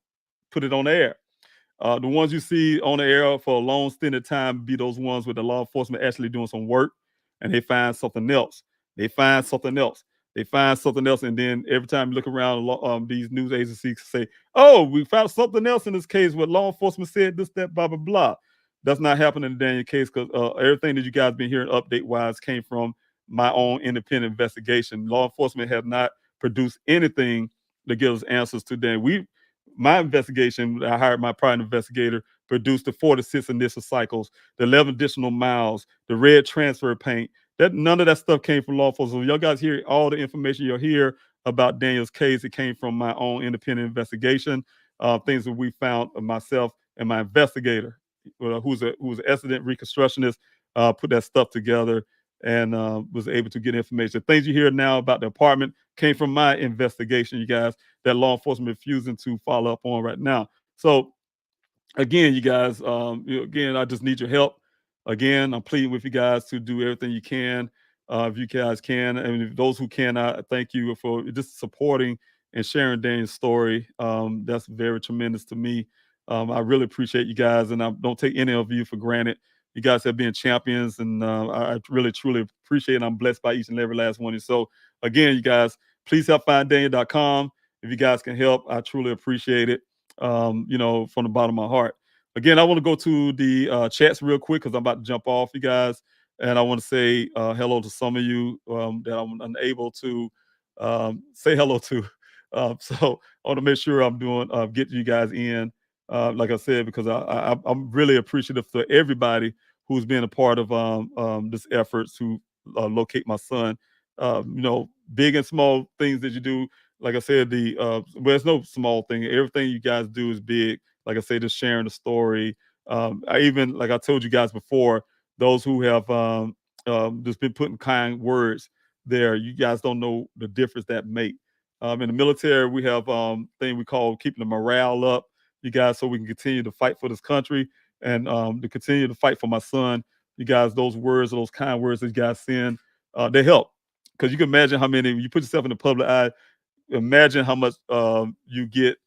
put it on the air. The ones you see on the air for a long stint of time be those ones with the law enforcement actually doing some work, and they find something else. They find something else. They find something else, and then every time you look around, these news agencies say, "Oh, we found something else in this case where law enforcement said this, that, blah, blah, blah." That's not happening in the Daniel case because everything that you guys been hearing update-wise came from my own independent investigation. Law enforcement have not produced anything that gives answers to Daniel. My investigation, I hired my private investigator, produced the 46 initial cycles, the 11 additional miles, the red transfer paint. That none of that stuff came from law enforcement. So y'all guys hear all the information you'll hear about Daniel's case. It came from my own independent investigation, things that we found myself and my investigator, who's an accident reconstructionist, put that stuff together and was able to get information. The things you hear now about the apartment came from my investigation, you guys, that law enforcement refusing to follow up on right now. So again, you guys, again, I just need your help. Again, I'm pleading with you guys to do everything you can, if you guys can. And if those who can, I thank you for just supporting and sharing Daniel's story. That's very tremendous to me. I really appreciate you guys, and I don't take any of you for granted. You guys have been champions, and I really, truly appreciate it. I'm blessed by each and every last one. And so, again, you guys, please help finddaniel.com. If you guys can help, I truly appreciate it, from the bottom of my heart. Again, I want to go to the chats real quick because I'm about to jump off, you guys. And I want to say hello to some of you that I'm unable to say hello to. So I want to make sure I'm doing getting you guys in, like I said, because I'm really appreciative to everybody who's been a part of this effort to locate my son. Big and small things that you do. Like I said, there's no small thing. Everything you guys do is big. Like I say, just sharing the story. I even, like I told you guys before, those who have just been putting kind words there, you guys don't know the difference that make. In the military, we have thing we call keeping the morale up, you guys, so we can continue to fight for this country and to continue to fight for my son. You guys, those words, those kind words that you guys send, they help. Because you can imagine how many, you put yourself in the public eye, imagine how much you get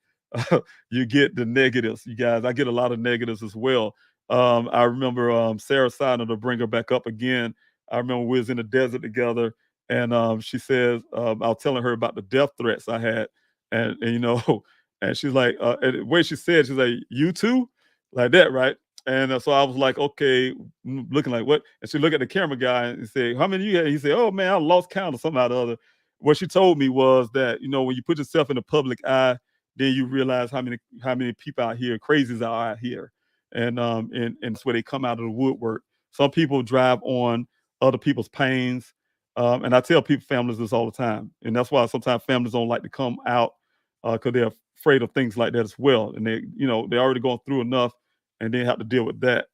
you get the negatives, you guys. I get a lot of negatives as well. I remember Sarah Sidner, to bring her back up again. I remember we was in the desert together, and she says, I was telling her about the death threats I had, and and she's like, and the way she said, she's like, "You too," like that, right? And so I was like, okay, looking like what? And she looked at the camera guy and said, "How many you had?" He said, "Oh man, I lost count or something or the other." What she told me was that, when you put yourself in the public eye, then you realize how many people out here, crazies are out here, and it's where they come out of the woodwork. Some people drive on other people's pains, and I tell people, families, this all the time, and that's why sometimes families don't like to come out because they're afraid of things like that as well, and they're already going through enough, and then have to deal with that.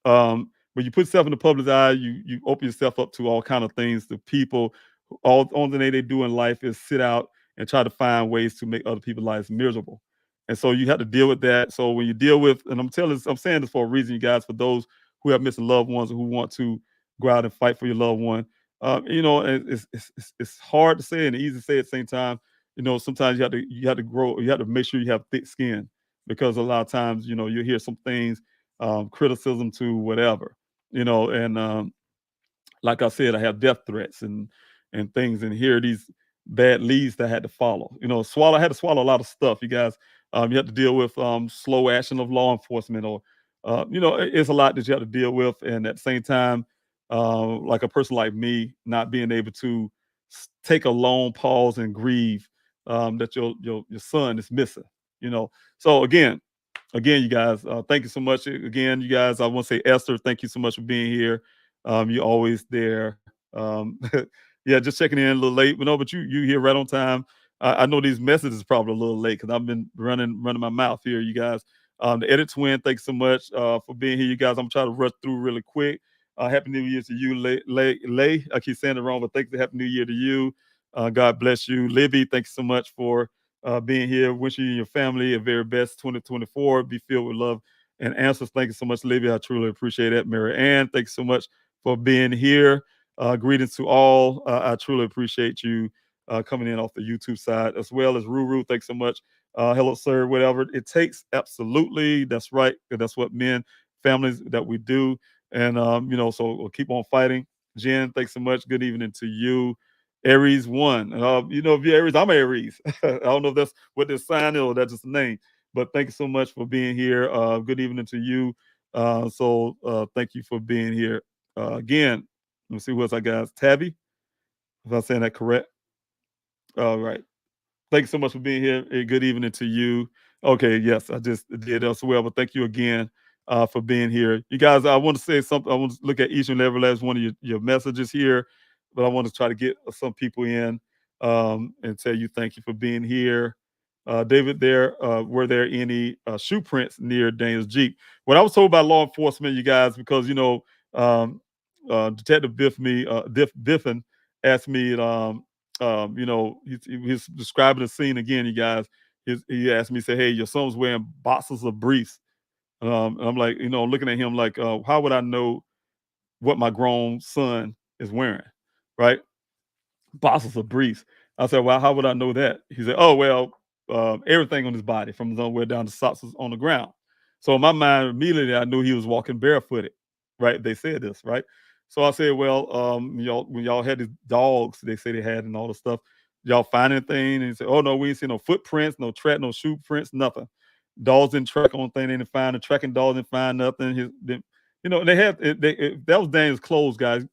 When you put yourself in the public eye, you open yourself up to all kind of things. The people, all only thing they do in life is sit out and try to find ways to make other people's lives miserable. And so you have to deal with that. So when you deal with, and I'm saying this for a reason, you guys, for those who have missing loved ones or who want to go out and fight for your loved one, it's hard to say and easy to say at the same time. Sometimes you have to grow, you have to make sure you have thick skin, because a lot of times, you hear some things, criticism to whatever, and like I said, I have death threats and things, and here are these bad leads that I had to follow. I had to swallow a lot of stuff, you guys. You have to deal with slow action of law enforcement, or it's a lot that you have to deal with, and at the same time, like a person like me, not being able to take a long pause and grieve that your son is missing. So again, again, you guys, thank you so much. Again, you guys, I want to say Esther, thank you so much for being here. You're always there. Yeah, just checking in a little late, but no, but you here right on time. I know these messages probably a little late because I've been running my mouth here, you guys. The edit twin, thanks so much for being here, you guys. I'm trying to rush through really quick. Happy New Year to you, Lay. I keep saying it wrong, but thanks. Happy New Year to you. God bless you, Libby. Thanks so much for being here. Wishing you and your family a very best 2024. Be filled with love and answers. Thank you so much, Libby. I truly appreciate that. Mary Ann, thanks so much for being here. Greetings to all. I truly appreciate you coming in off the YouTube side, as well as Ruru. Thanks so much. Hello, sir. Whatever it takes. Absolutely. That's right. That's what men, families that we do. And, so we'll keep on fighting. Jen, thanks so much. Good evening to you. Aries one. If you're Aries, I'm Aries. I don't know if that's what this sign is or that's just a name. But thank you so much for being here. Good evening to you. Thank you for being here. Again, let me see who else I got. Tabby, if I'm saying that correct. All right. Thank you so much for being here. Good evening to you. Okay, yes, I just did as well, but thank you again for being here. You guys, I want to say something. I want to look at each and every last one of your messages here, but I want to try to get some people in and tell you thank you for being here. David, were there any shoe prints near Daniel's Jeep? What I was told by law enforcement, you guys, because um, Detective Biffin asked me he's describing the scene again, you guys. He asked me, say, hey, your son's wearing boxes of briefs. And I'm like, looking at him like, how would I know what my grown son is wearing? Right? Boxes of briefs. I said, well, how would I know that? He said, oh, well, everything on his body from his underwear down to socks is on the ground. So in my mind, immediately I knew he was walking barefooted. Right? They said this, right? So I said, well, when y'all had these dogs, they say they had and all the stuff, y'all find anything? And he said, oh no, we ain't see no footprints, no track, no shoe prints, nothing. Dogs didn't track on thing, they didn't find the tracking dogs didn't find nothing. They had that was Daniel's clothes, guys.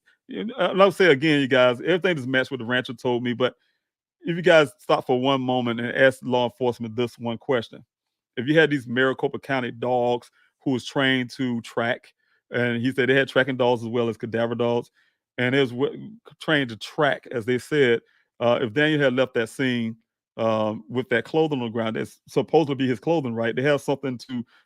I'll say again, you guys, everything is matched what the rancher told me. But if you guys stop for one moment and ask law enforcement this one question: if you had these Maricopa County dogs who was trained to track, and he said they had tracking dogs as well as cadaver dogs, and it was trained to track, as they said, if Daniel had left that scene with that clothing on the ground, that's supposed to be his clothing, right? They have something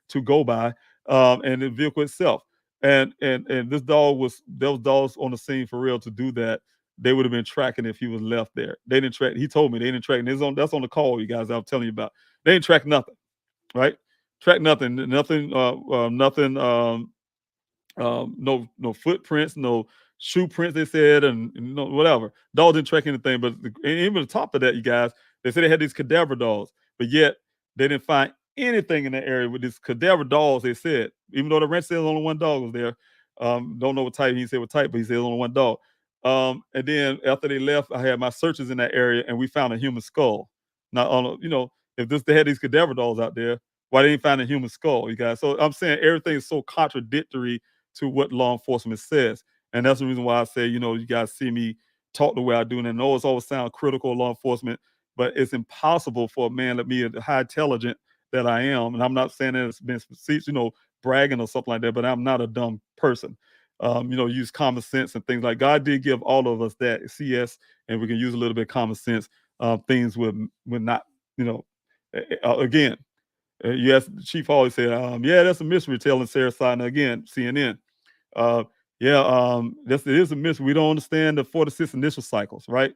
to go by, and the vehicle itself. And those dogs on the scene for real to do that. They would have been tracking if he was left there. They didn't track. He told me they didn't track. And that's on the call, you guys. I'm telling you about. They didn't track nothing, right? Track nothing, nothing. No footprints, no shoe prints. They said, and whatever. Dogs didn't track anything. But even on top of that, you guys, they said they had these cadaver dogs, but yet they didn't find anything in that area with these cadaver dogs. They said, even though the ranch says only one dog was there. Don't know what type. He said what type, but he said only one dog. And then after they left, I had my searches in that area, and we found a human skull. Now, if they had these cadaver dogs out there, why they didn't find a human skull, you guys? So I'm saying everything is so contradictory to what law enforcement says. And that's the reason why I say, you guys see me talk the way I do. And I know it's always sound critical of law enforcement, but it's impossible for a man like me, the high intelligent that I am. And I'm not saying that it's been, bragging or something like that, but I'm not a dumb person. Use common sense and things like God did give all of us that CS, and we can use a little bit of common sense. Things would not, again, yes, the chief always said, yeah, that's a mystery telling Sarah Sidon again, CNN. It is a mystery. We don't understand the 4 to 6 initial cycles, right?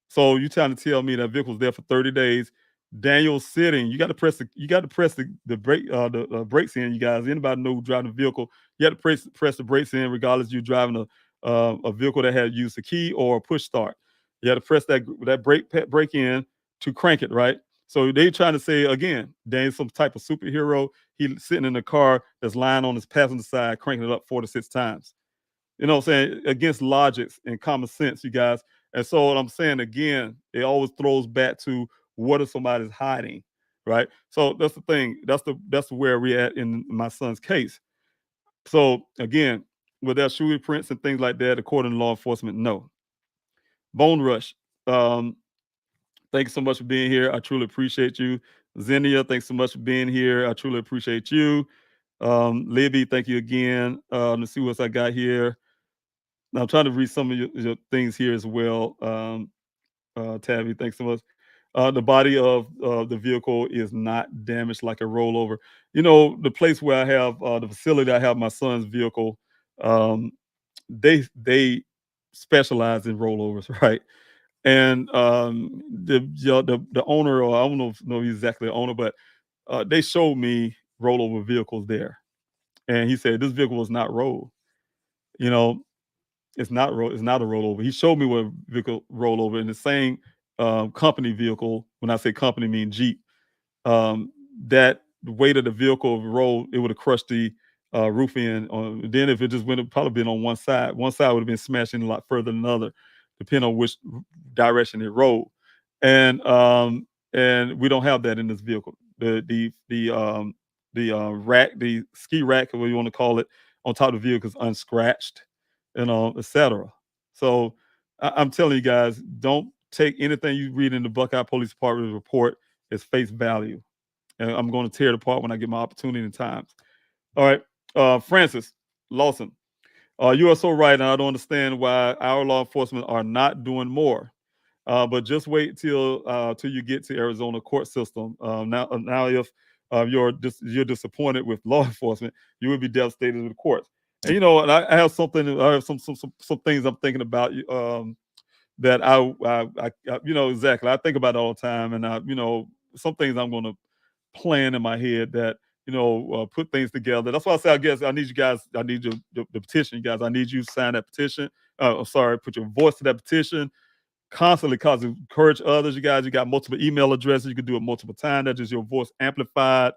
So you trying to tell me that vehicle's there for 30 days. Daniel's sitting. You got to press the brake brakes in. You guys, anybody know who driving a vehicle? You got to press the brakes in, regardless you're driving a vehicle that had used a key or a push start. You got to press that brake in to crank it, right? So they trying to say again, Daniel's some type of superhero. He's sitting in a car that's lying on his passenger side, cranking it up 4 to 6 times. You know what I'm saying? Against logics and common sense, you guys. And so what I'm saying again, it always throws back to what if somebody's hiding, right? So that's the thing. That's where we're at in my son's case. So again, with that shoe prints and things like that, according to law enforcement, no. Bone Rush. Thank you so much for being here. I truly appreciate you. Xenia, thanks so much for being here. I truly appreciate you. Libby, thank you again. Let's see what I got here. I'm trying to read some of your things here as well. Tabby, thanks so much. The body of the vehicle is not damaged like a rollover. You know, the place where I have the facility I have my son's vehicle, um, they specialize in rollovers, right? And the owner, or I don't know exactly the owner, but they showed me rollover vehicles there, and he said this vehicle was not rolled. You know, it's not a rollover. He showed me what vehicle rollover in the same company vehicle. When I say company, I mean Jeep. um, that the weight of the vehicle rolled, it would have crushed the roof in. Then if it just went, it probably been on one side would have been smashing a lot further than the other, depending on which direction it rolled. And we don't have that in this vehicle. The rack, the ski rack, or what you want to call it, on top of the vehicle is unscratched, etc. So I'm telling you guys, don't take anything you read in the Buckeye Police Department report as face value. And I'm going to tear it apart when I get my opportunity and times. All right. Francis Lawson, you are so right. And I don't understand why our law enforcement are not doing more. But just wait till you get to Arizona court system. Now if you're disappointed with law enforcement, you would be devastated with the courts. And and I have something. I have some things I'm thinking about. That exactly. I think about it all the time, and some things I'm going to plan in my head that put things together. That's why I say I guess I need you guys. I need the petition, you guys. I need you to sign that petition. I'm sorry, put your voice to that petition constantly, cause encourage others. You guys, you got multiple email addresses. You can do it multiple times. That's just your voice amplified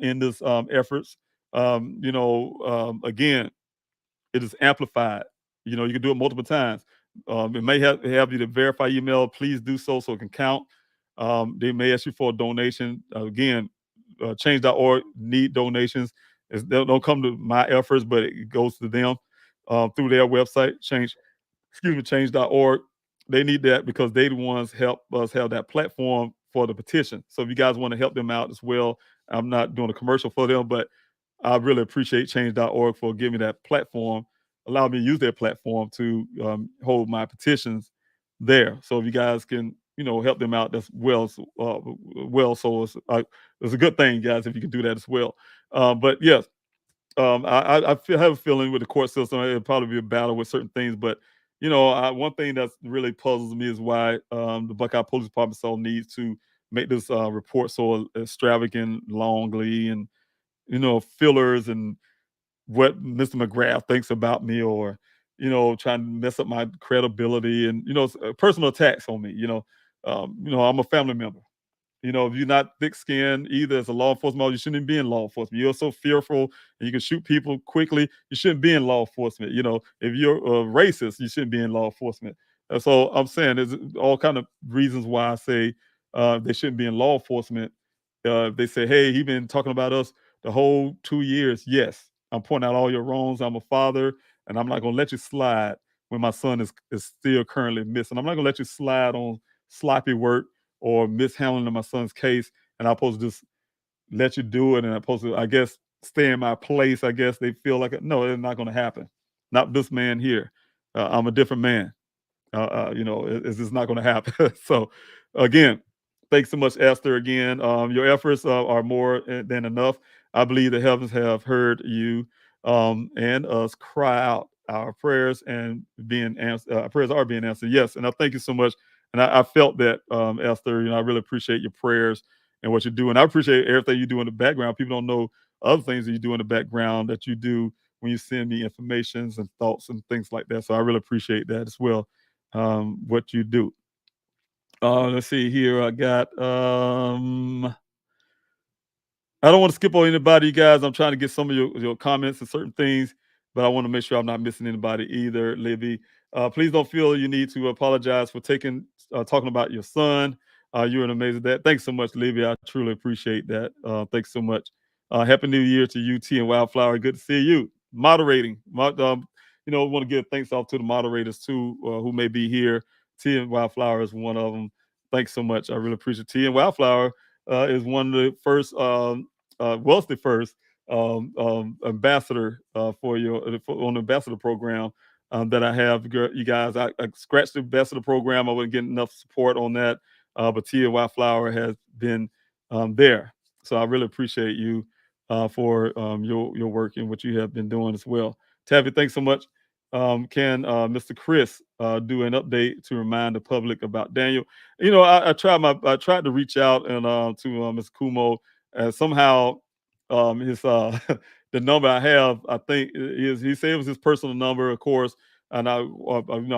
in this efforts. Again, it is amplified. You can do it multiple times. It may have you to verify email. Please do so it can count. They may ask you for a donation. Again, change.org need donations. They don't come to my efforts, but it goes to them through their website, change.org. They need that because they the ones help us have that platform for the petition. So if you guys want to help them out as well, I'm not doing a commercial for them, but I really appreciate change.org for giving me that platform, allow me to use their platform to hold my petitions there. So if you guys can, help them out, that's so it's a good thing, guys, if you can do that as well. But yes, have a feeling with the court system, it'll probably be a battle with certain things. But one thing that's really puzzles me is why the Buckeye Police Department so needs to make this report so extravagant, longly, and fillers and what Mr. McGrath thinks about me, or trying to mess up my credibility, and personal attacks on me. I'm a family member. If you're not thick-skinned either as a law enforcement officer, you shouldn't be in law enforcement. You're so fearful and you can shoot people quickly. You shouldn't be in law enforcement. If you're a racist, you shouldn't be in law enforcement. And so I'm saying there's all kind of reasons why I say they shouldn't be in law enforcement. They say, hey, he's been talking about us the whole 2 years. Yes, I'm pointing out all your wrongs. I'm a father, and I'm not going to let you slide when my son is still currently missing. I'm not going to let you slide on sloppy work or mishandling my son's case, and I'm supposed to just let you do it, and I'm supposed to, I guess, stay in my place. I guess they feel like no, it's not going to happen. Not this man here. I'm a different man. It's just not going to happen. So, again, thanks so much, Esther. Again, your efforts are more than enough. I believe the heavens have heard you and us cry out. Our prayers and being answered. Prayers are being answered. Yes, and I thank you so much. And I felt that, Esther. I really appreciate your prayers and what you do, and I appreciate everything you do in the background. People don't know other things that you do in the background that you do when you send me informations and thoughts and things like that. So I really appreciate that as well, what you do. Let's see here. I got I don't want to skip on anybody, you guys. I'm trying to get some of your comments and certain things, but I want to make sure I'm not missing anybody either. Libby, please don't feel you need to apologize for talking about your son. You're an amazing dad. Thanks so much, Libby. I truly appreciate that. Thanks so much. Happy New Year to you, T and Wildflower. Good to see you moderating. Want to give thanks off to the moderators too, who may be here. T and Wildflower is one of them. Thanks so much. I really appreciate T and Wildflower. is one of the first, was the first ambassador on the ambassador program that I have. You guys, I scratched the ambassador program. I wasn't getting enough support on that, but Tia Wildflower has been there. So I really appreciate you for your work and what you have been doing as well. Tabby, thanks so much. Can Mr. Chris do an update to remind the public about Daniel? You know, I tried to reach out and to Mr. Kumo, and somehow his the number I have, I think is he said it was his personal number, of course, and I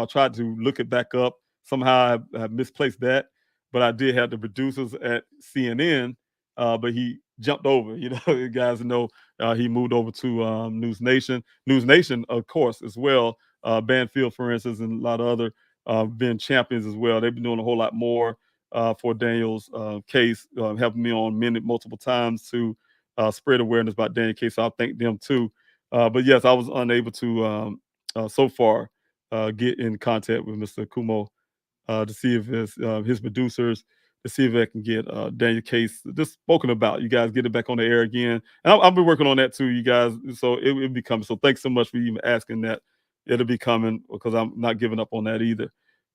tried to look it back up. Somehow I misplaced that, but I did have the producers at CNN, but he jumped over. You know, you guys know he moved over to News Nation. News Nation, of course, as well. Banfield, for instance, and a lot of other been champions as well. They've been doing a whole lot more for Daniel's case, helping me on minute multiple times to spread awareness about Daniel's case. So I thank them too. But yes, I was unable to so far get in contact with Mr. Kumo to see if his producers to see if I can get Daniel Case just spoken about. You guys get it back on the air again, and I'll be working on that too, you guys. So it'll be coming. So thanks so much for even asking that. It'll be coming because I'm not giving up on that either.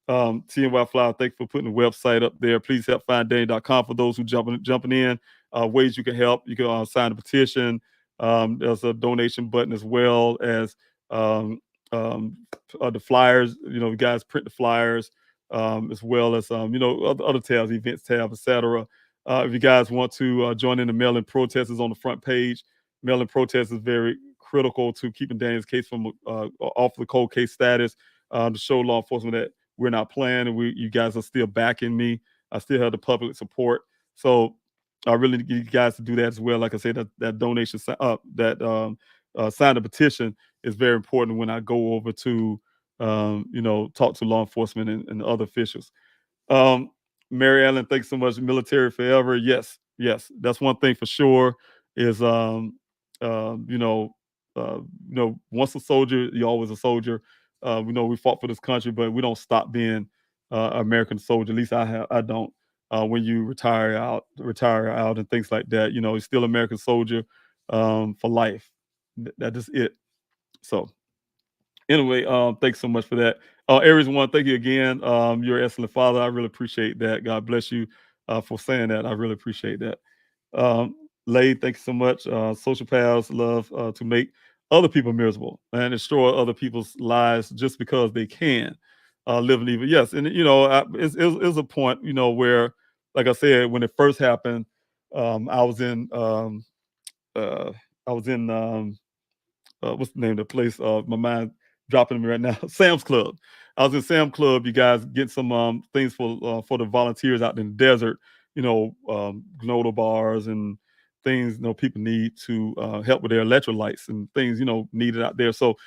TNY Flower, thank you for putting the website up there. Please help finddaniel.com for those who jumping in. Ways you can help. You can sign a petition. There's a donation button as well as um, the flyers. You know, you guys print the flyers as well as other tabs, events tab, etc. If you guys want to join in the mail-in protest, is on the front page. Mail-in protest is very critical to keeping Daniel's case from off the cold case status, to show law enforcement that we're not playing and you guys are still backing me. I still have the public support. So I really need you guys to do that as well. Like I said, that donation, sign the petition is very important when I go over to talk to law enforcement and other officials. Mary Ellen, thanks so much. Military forever. Yes, that's one thing for sure. Is once a soldier, you're always a soldier. We know we fought for this country, but we don't stop being American soldier. At least I don't. When you retire out, and things like that, you're still American soldier for life. That is it. So anyway, thanks so much for that. Aries one, thank you again. You're an excellent father. I really appreciate that. God bless you for saying that. I really appreciate that. Lay, thank you so much. Sociopaths love to make other people miserable and destroy other people's lives just because they can live and evil. Yes, and it's a point where, like I said, when it first happened, I was in what's the name of the place? My mind dropping me right now. Sam's Club. I was in Sam's Club. You guys get some things for the volunteers out in the desert. Granola bars and things people need to help with their electrolytes and things needed out there. So,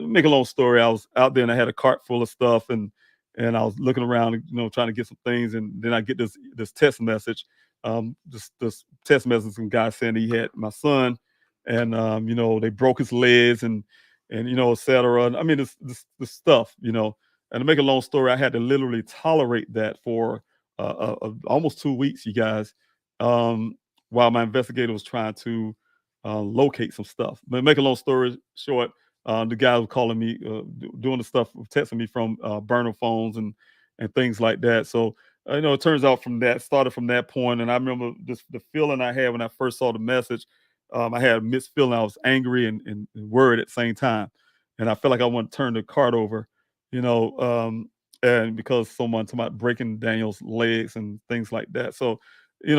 make a long story. I was out there and I had a cart full of stuff and I was looking around, trying to get some things, and then I get this text message. This text message from guy saying he had my son and they broke his legs and etc. I mean, this stuff, and to make a long story, I had to literally tolerate that for almost 2 weeks, you guys, while my investigator was trying to locate some stuff. But make a long story short, the guy was calling me, doing the stuff, texting me from burner phones and things like that. So it turns out started from that point, and I remember the feeling I had when I first saw the message. I had a mixed feeling. I was angry and worried at the same time. And I felt like I want to turn the cart over, and because someone talking about breaking Daniel's legs and things like that. So, it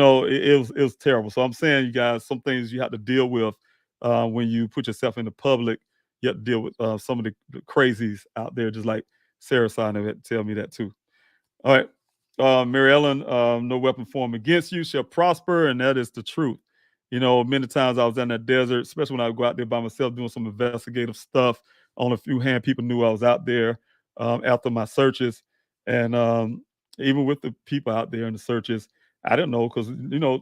was terrible. So I'm saying, you guys, some things you have to deal with when you put yourself in the public. You have to deal with some of the crazies out there, just like Sarah Simon had to tell me that too. All right. Mary Ellen, no weapon formed against you shall prosper, and that is the truth. Many times I was in that desert, especially when I would go out there by myself doing some investigative stuff. On a few hand, people knew I was out there after my searches. And even with the people out there in the searches, I didn't know because,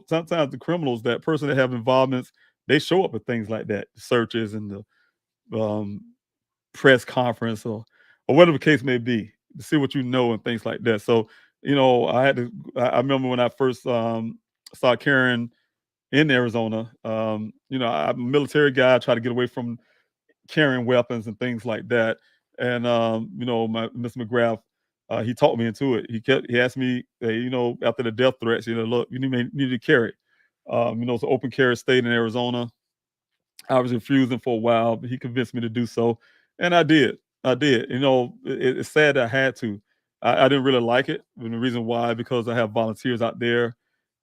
sometimes the criminals, that person that have involvements, they show up at things like that, the searches and the press conference or whatever the case may be, to see what and things like that. So, I remember when I first started carrying in Arizona. I'm a military guy. I try to get away from carrying weapons and things like that. And my Mr. McGrath, he talked me into it. He asked me, hey, after the death threats, look, you need to carry. It's an open carry state in Arizona. I was refusing for a while, but he convinced me to do so, and I did. I did. It's sad that I had to. I didn't really like it, and the reason why because I have volunteers out there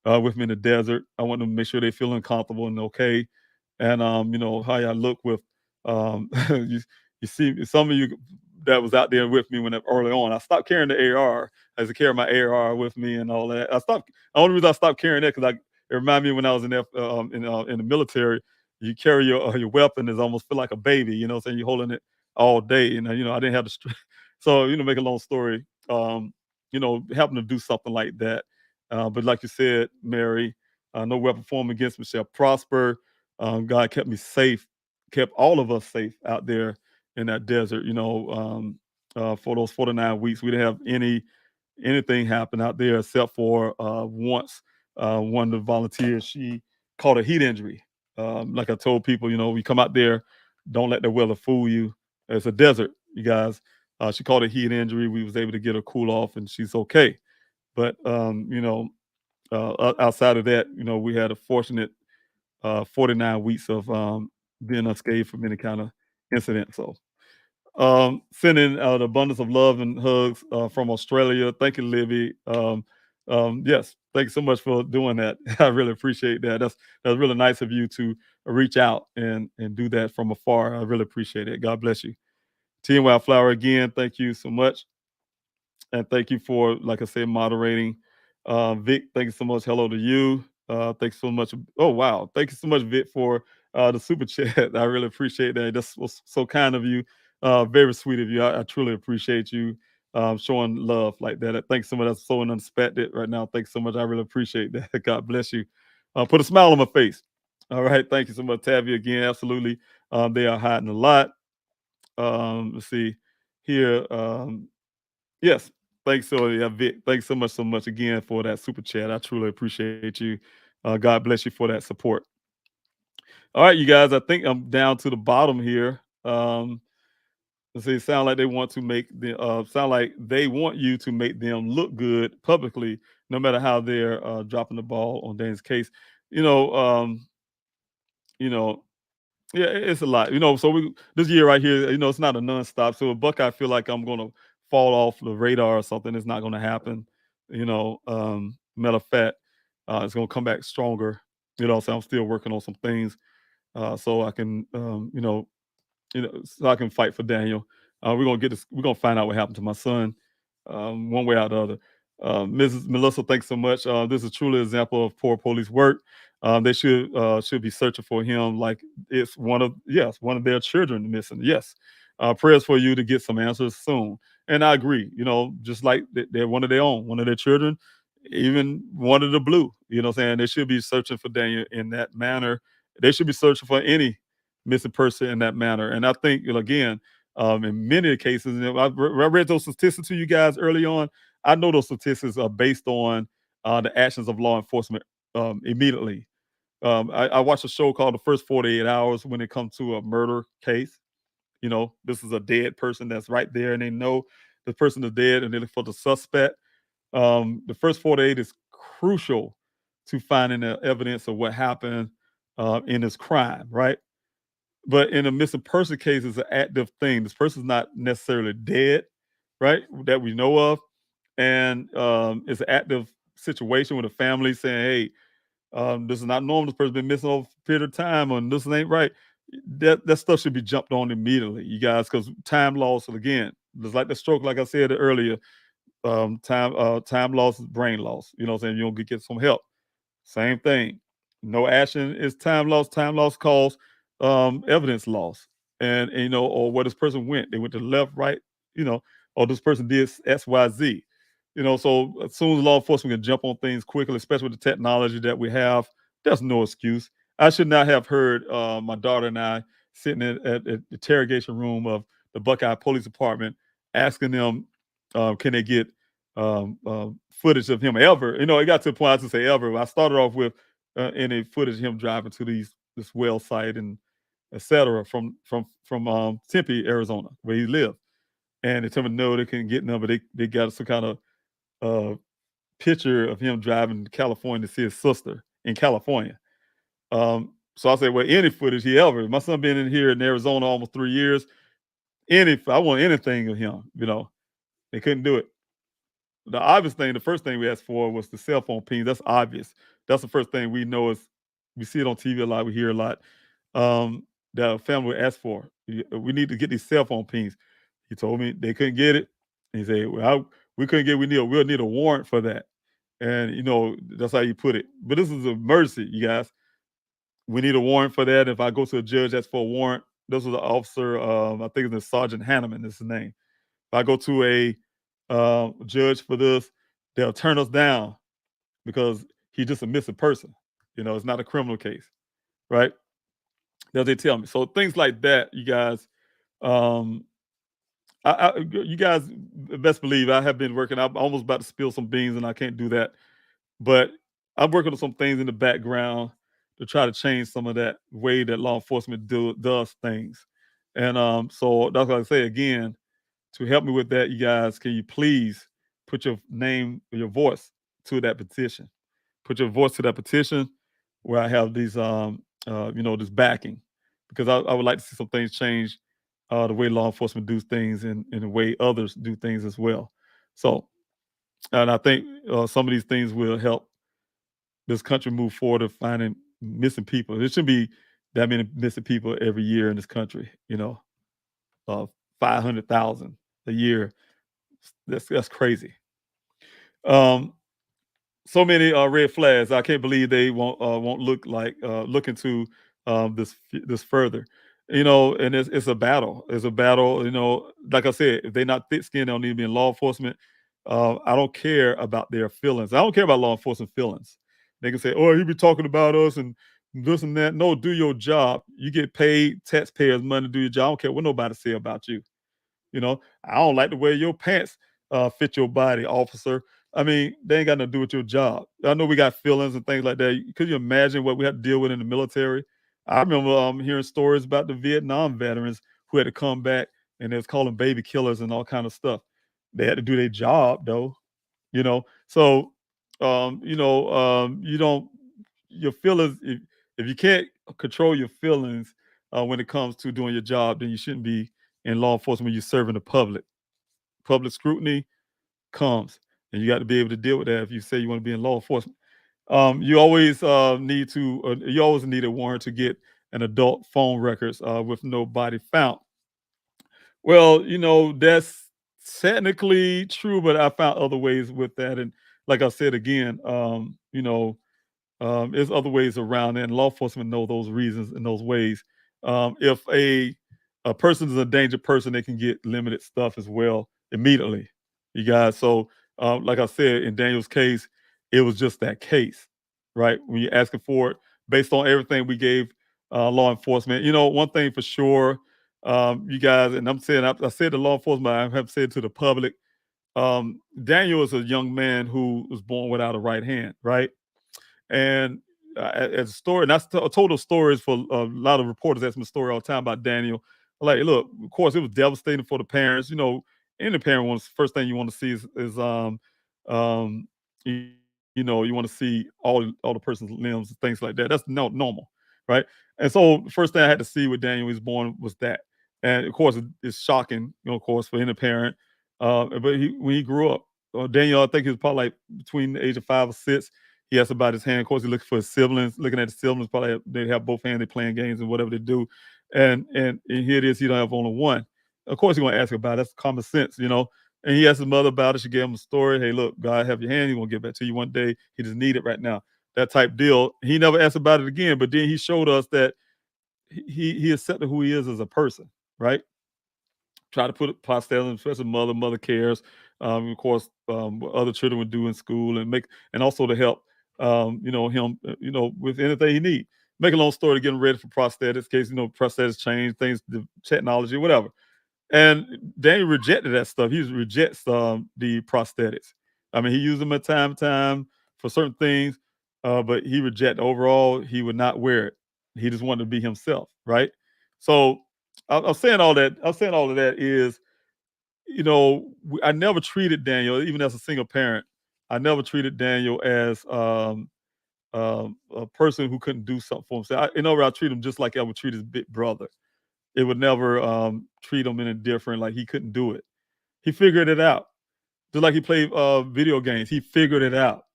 with me in the desert. I want them to make sure they feeling comfortable and okay. And how I look with you, you see some of you that was out there with me when early on. I stopped carrying the AR. I used to carry my AR with me and all that. I stopped. The only reason I stopped carrying that because it reminded me when I was in the military. You carry your weapon is almost feel like a baby. Saying you're holding it all day. And I didn't have the strength. So make a long story. Having to do something like that. But like you said, Mary, no weapon formed against me shall prosper. God kept me safe, kept all of us safe out there in that desert. For those 49 weeks, we didn't have anything happen out there except for once one of the volunteers she caught a heat injury. Like I told people, we come out there, don't let the weather fool you. It's a desert, you guys. She caught a heat injury. We was able to get her cool off, and she's okay. But outside of that, we had a fortunate 49 weeks of being unscathed from any kind of incident. So sending out abundance of love and hugs from Australia. Thank you, Libby. Yes, thank you so much for doing that. I really appreciate that. That's really nice of you to reach out and do that from afar. I really appreciate it. God bless you. Team Wildflower again. Thank you so much. And thank you for, like I said, moderating. Vic, thank you so much. Hello to you. Thanks so much. Oh, wow. Thank you so much, Vic, for the super chat. I really appreciate that. That was so kind of you. Very sweet of you. I truly appreciate you showing love like that. Thanks so much. That's so unexpected right now. Thanks so much. I really appreciate that. God bless you. Put a smile on my face. All right. Thank you so much, Tavia, again. Absolutely. They are hiding a lot. Let's see here. Yes. Thanks so yeah, Vic. Thanks so much again for that super chat. I truly appreciate you. God bless you for that support. All right, you guys. I think I'm down to the bottom here. Let's see. Sound like they want you to make them look good publicly, no matter how they're dropping the ball on Dane's case. You know, um, you know, Yeah, it's a lot. So this year right here, it's not a nonstop. So a Buckeye feel like I'm gonna fall off the radar or something, it's not gonna happen. Matter of fact, it's gonna come back stronger. So I'm still working on some things so I can so I can fight for Daniel. We're gonna get this. We're gonna find out what happened to my son, one way or the other. Mrs. Melissa, thanks so much. This is truly an example of poor police work. They should be searching for him like it's one of their children missing. Yes, prayers for you to get some answers soon. And I agree. Just like they're one of their own, one of their children, even one of the blue. What I'm saying they should be searching for Daniel in that manner. They should be searching for any missing person in that manner. And I think, again, in many cases, I read those statistics to you guys early on. I know those statistics are based on the actions of law enforcement immediately. I watched a show called The First 48 Hours when it comes to a murder case. This is a dead person that's right there, and they know the person is dead, and they look for the suspect. The first 48 is crucial to finding the evidence of what happened in this crime, right? But in a missing person case, it's an active thing. This person's not necessarily dead, right? That we know of. And it's an active situation with a family saying, hey, this is not normal. This person's been missing over a period of time, and this ain't right. That stuff should be jumped on immediately, you guys, because time loss, again, just like the stroke, like I said earlier, time loss is brain loss. You know what I'm saying? You don't get some help. Same thing. No action is time loss. Time loss calls evidence loss. And or where this person went. They went to the left, right, or this person did X, Y, Z. So as soon as law enforcement can jump on things quickly, especially with the technology that we have, there's no excuse. I should not have heard my daughter and I sitting at the interrogation room of the Buckeye Police Department asking them, can they get footage of him ever. It got to the point I should say ever. I started off with any footage of him driving to this well site and etc. from Tempe, Arizona, where he lived. And they told me no, they couldn't get none, but they got some kind of uh, picture of him driving to California to see his sister in California. So I said, well, any footage he ever. My son been in here in Arizona almost 3 years. I want anything of him. They couldn't do it. The obvious thing, the first thing we asked for was the cell phone ping. That's obvious. That's the first thing we know is we see it on TV a lot. We hear a lot. That family asked for. We need to get these cell phone pings. He told me they couldn't get it. He said, "Well, we couldn't get. We'll need a warrant for that." And that's how you put it. But this is a mercy, you guys. We need a warrant for that. If I go to a judge, that's for a warrant. This was an officer. I think it's Sergeant Hanneman. Is his name. If I go to a judge for this, they'll turn us down because he's just a missing person. It's not a criminal case, right? That they tell me. So things like that, you guys. You guys best believe I have been working. I'm almost about to spill some beans, and I can't do that. But I'm working on some things in the background to try to change some of that way that law enforcement does things. And so that's what I say again. To help me with that, you guys, can you please put your name or your voice to that petition? Put your voice to that petition where I have these, this backing, because I would like to see some things change the way law enforcement do things and the way others do things as well. So, and I think some of these things will help this country move forward of finding missing people. There shouldn't be that many missing people every year in this country. 500,000 a year. That's crazy. So many red flags. I can't believe they won't look into this further. And it's a battle. It's a battle. Like I said, if they're not thick skinned, they don't need to be in law enforcement. I don't care about their feelings. I don't care about law enforcement feelings. They can say, "Oh, he be talking about us and this and that." No, do your job. You get paid taxpayers' money to do your job. I don't care what nobody say about you. I don't like the way your pants fit your body, officer. I mean, they ain't got nothing to do with your job. I know we got feelings and things like that. Could you imagine what we had to deal with in the military? I remember hearing stories about the Vietnam veterans who had to come back and they was calling baby killers and all kind of stuff. They had to do their job though, So, you don't your feelings. If you can't control your feelings when it comes to doing your job, then you shouldn't be in law enforcement when you're serving the public. Public scrutiny comes, and you got to be able to deal with that if you say you want to be in law enforcement. You always you always need a warrant to get an adult phone records with no body found. Well, that's technically true, but I found other ways with that. And like I said again, there's other ways around it, and law enforcement know those reasons and those ways. If a person is a danger person, they can get limited stuff as well immediately. You guys, so like I said, in Daniel's case, it was just that case, right? When you're asking for it, based on everything we gave law enforcement, one thing for sure, you guys, and I'm saying, I said to law enforcement, I have said to the public, Daniel is a young man who was born without a right hand, right? And as a story, and I told those stories for a lot of reporters ask me a story all the time about Daniel. Like, look, of course, it was devastating for the parents. Any parent wants first thing you want to see is um you, you want to see all the person's limbs and things like that. That's normal, right? And so the first thing I had to see with Daniel when he was born was that, and of course, it's shocking, of course, for any parent. But when he grew up, Daniel, I think he was probably like between the age of 5 or 6. He asked about his hand. Of course, he looking for his siblings, looking at his siblings. Probably they have both hands. They playing games and whatever they do. And here it is. He don't have only one. Of course, he's going to ask about it. That's common sense. And he asked his mother about it. She gave him a story. Hey, look, God have your hand. He won't get back to you one day. He just need it right now. That type deal. He never asked about it again. But then he showed us that he accepted who he is as a person, right? Try to put it past them, especially mother cares. Of course, what other children would do in school and also to help him, with anything he need. Make a long story, getting ready for prosthetics, case, prosthetics change, things, the technology, whatever. And Daniel rejected that stuff. He rejects the prosthetics. I mean, he used them at time to time for certain things, but he rejected. Overall, he would not wear it. He just wanted to be himself, right? So I'm saying all that. I'm saying all of that is, I never treated Daniel, even as a single parent, I never treated Daniel as a person who couldn't do something for himself. I treat him just like I would treat his big brother. It would never treat him any different, like he couldn't do it. He figured it out. Just like he played video games, he figured it out,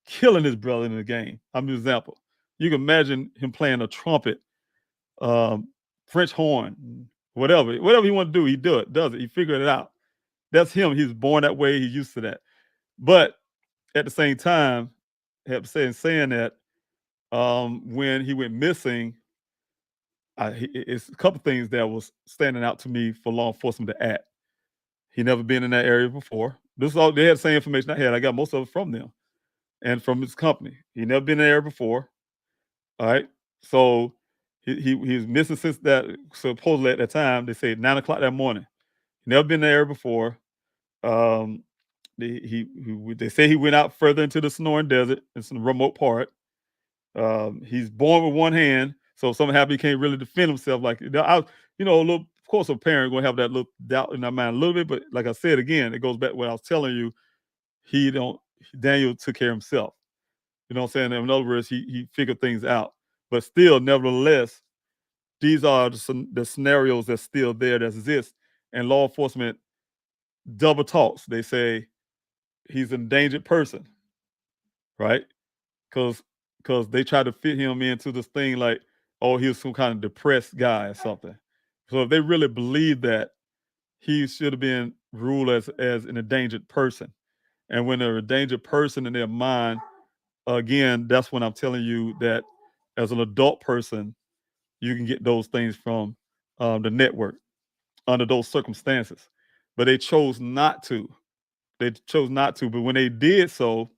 killing his brother in the game. I'm an example. You can imagine him playing a trumpet, um, French horn, whatever he want to do, he does it. He figured it out. That's him. He's born that way. He's used to that. But at the same time, I have to say in saying that, when he went missing, it's a couple things that was standing out to me for law enforcement to act. He never been in that area before. This is all they had the same information I had. I got most of it from them and from his company. He never been there before. All right. So he was missing since that supposedly at that time. They say 9 o'clock that morning. Never been there before. Um, they say he went out further into the Sonoran Desert. It's in a remote part. He's born with one hand, so if something happened, he can't really defend himself. Like of course, a parent gonna have that little doubt in their mind a little bit. But like I said again, it goes back to what I was telling you. Daniel took care of himself. You know what I'm saying? In other words, he figured things out. But still, nevertheless, these are the scenarios that's still there that exist. And law enforcement double talks. They say he's an endangered person, right? Because they try to fit him into this thing like, oh, he was some kind of depressed guy or something. So if they really believe that, he should have been ruled as an endangered person. And when they're an endangered person in their mind, again, that's when I'm telling you that as an adult person, you can get those things from the network under those circumstances. But they chose not to. They chose not to. But when they did so,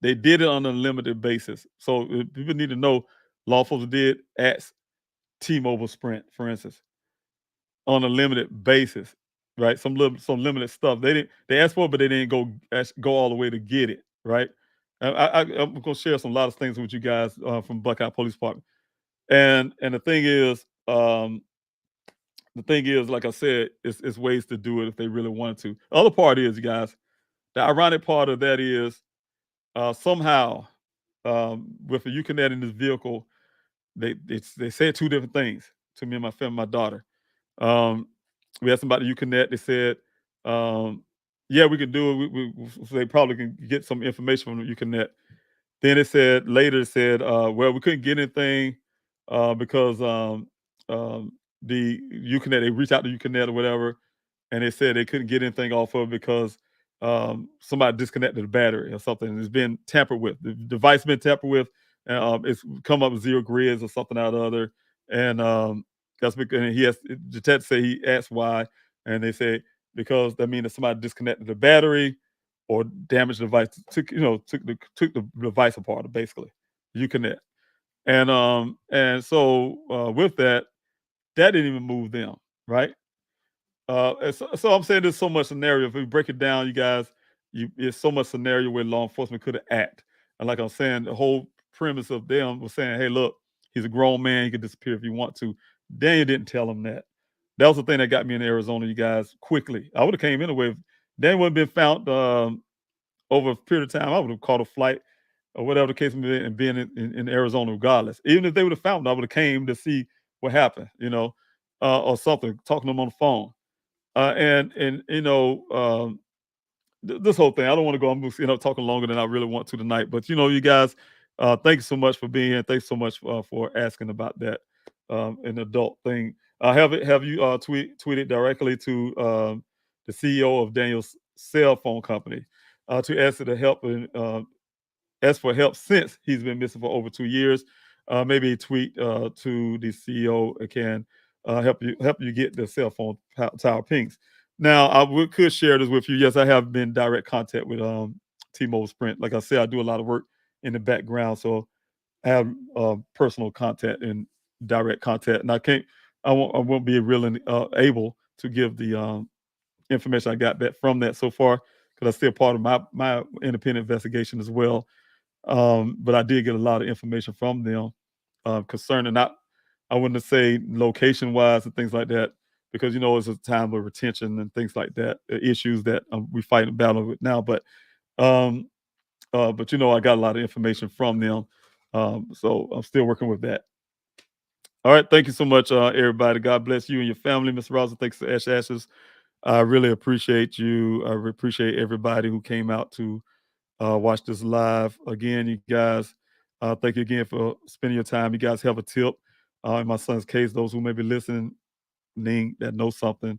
they did it on a limited basis. So people need to know law enforcement did ask T-Mobile Sprint, for instance, on a limited basis, right? Some limited stuff. They asked for it, but they didn't go all the way to get it, right? I'm gonna share some lot of things with you guys from Buckeye Police Department. And the thing is, like I said, it's ways to do it if they really wanted to. The other part is, you guys, the ironic part of that is somehow with the Uconnect in this vehicle, they said two different things to me and my family, my daughter. We asked them about the Uconnect. They said, yeah, we can do it. They probably can get some information from the Uconnect. Then it said, well, we couldn't get anything because the Uconnect, they reached out to Uconnect or whatever, and they said they couldn't get anything off of it because somebody disconnected the battery or something. It's been tampered with. The device been tampered with. And, it's come up with 0 grids or something out of the other. And that's because the detective say he asked why, and they say because that means that somebody disconnected the battery or damaged the device, took the device apart, basically. Uconnect. And so with that didn't even move them, right? So I'm saying there's so much scenario. If we break it down, you guys, it's so much scenario where law enforcement could act. And like I'm saying, the whole premise of them was saying, hey, look, he's a grown man. He can disappear if you want to. Daniel didn't tell him that. That was the thing that got me in Arizona, you guys, quickly. I would have came anyway. If Daniel would have been found over a period of time, I would have caught a flight or whatever the case may be and been in Arizona regardless. Even if they would have found him, I would have came to see what happened, or something, talking to them on the phone. This whole thing, I don't want to go. I'm talking longer than I really want to tonight. But you guys, thank you so much for being here. Thanks so much for asking about that, an adult thing. Have you tweeted directly to the CEO of Daniel's cell phone company to ask to help and ask for help since he's been missing for over 2 years. Maybe tweet to the CEO can help you get the cell phone tower pings. Now, could share this with you. Yes, I have been in direct contact with T-Mobile Sprint. Like I said, I do a lot of work in the background, so I have personal contact and direct contact, and I won't be really able to give the information I got from that so far because that's still part of my independent investigation as well. But I did get a lot of information from them concerning not, I wouldn't say location wise and things like that, because it's a time of retention and things like that, issues that we fight and battle with now. Um, but I got a lot of information from them, so I'm still working with that. All right, thank you so much, everybody. God bless you and your family, Mr. Rosa. Thanks to Ash Ashes. I really appreciate you. I appreciate everybody who came out to watch this live. Again, you guys, thank you again for spending your time. You guys have a tip in my son's case. Those who may be listening that know something,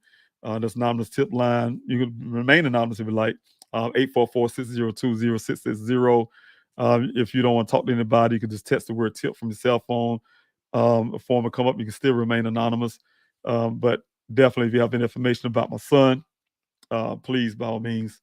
this anonymous tip line. You can remain anonymous if you like. 844-602-0660. If you don't want to talk to anybody, you can just text the word tip from your cell phone. A form will come up. You can still remain anonymous. But definitely, if you have any information about my son, please, by all means,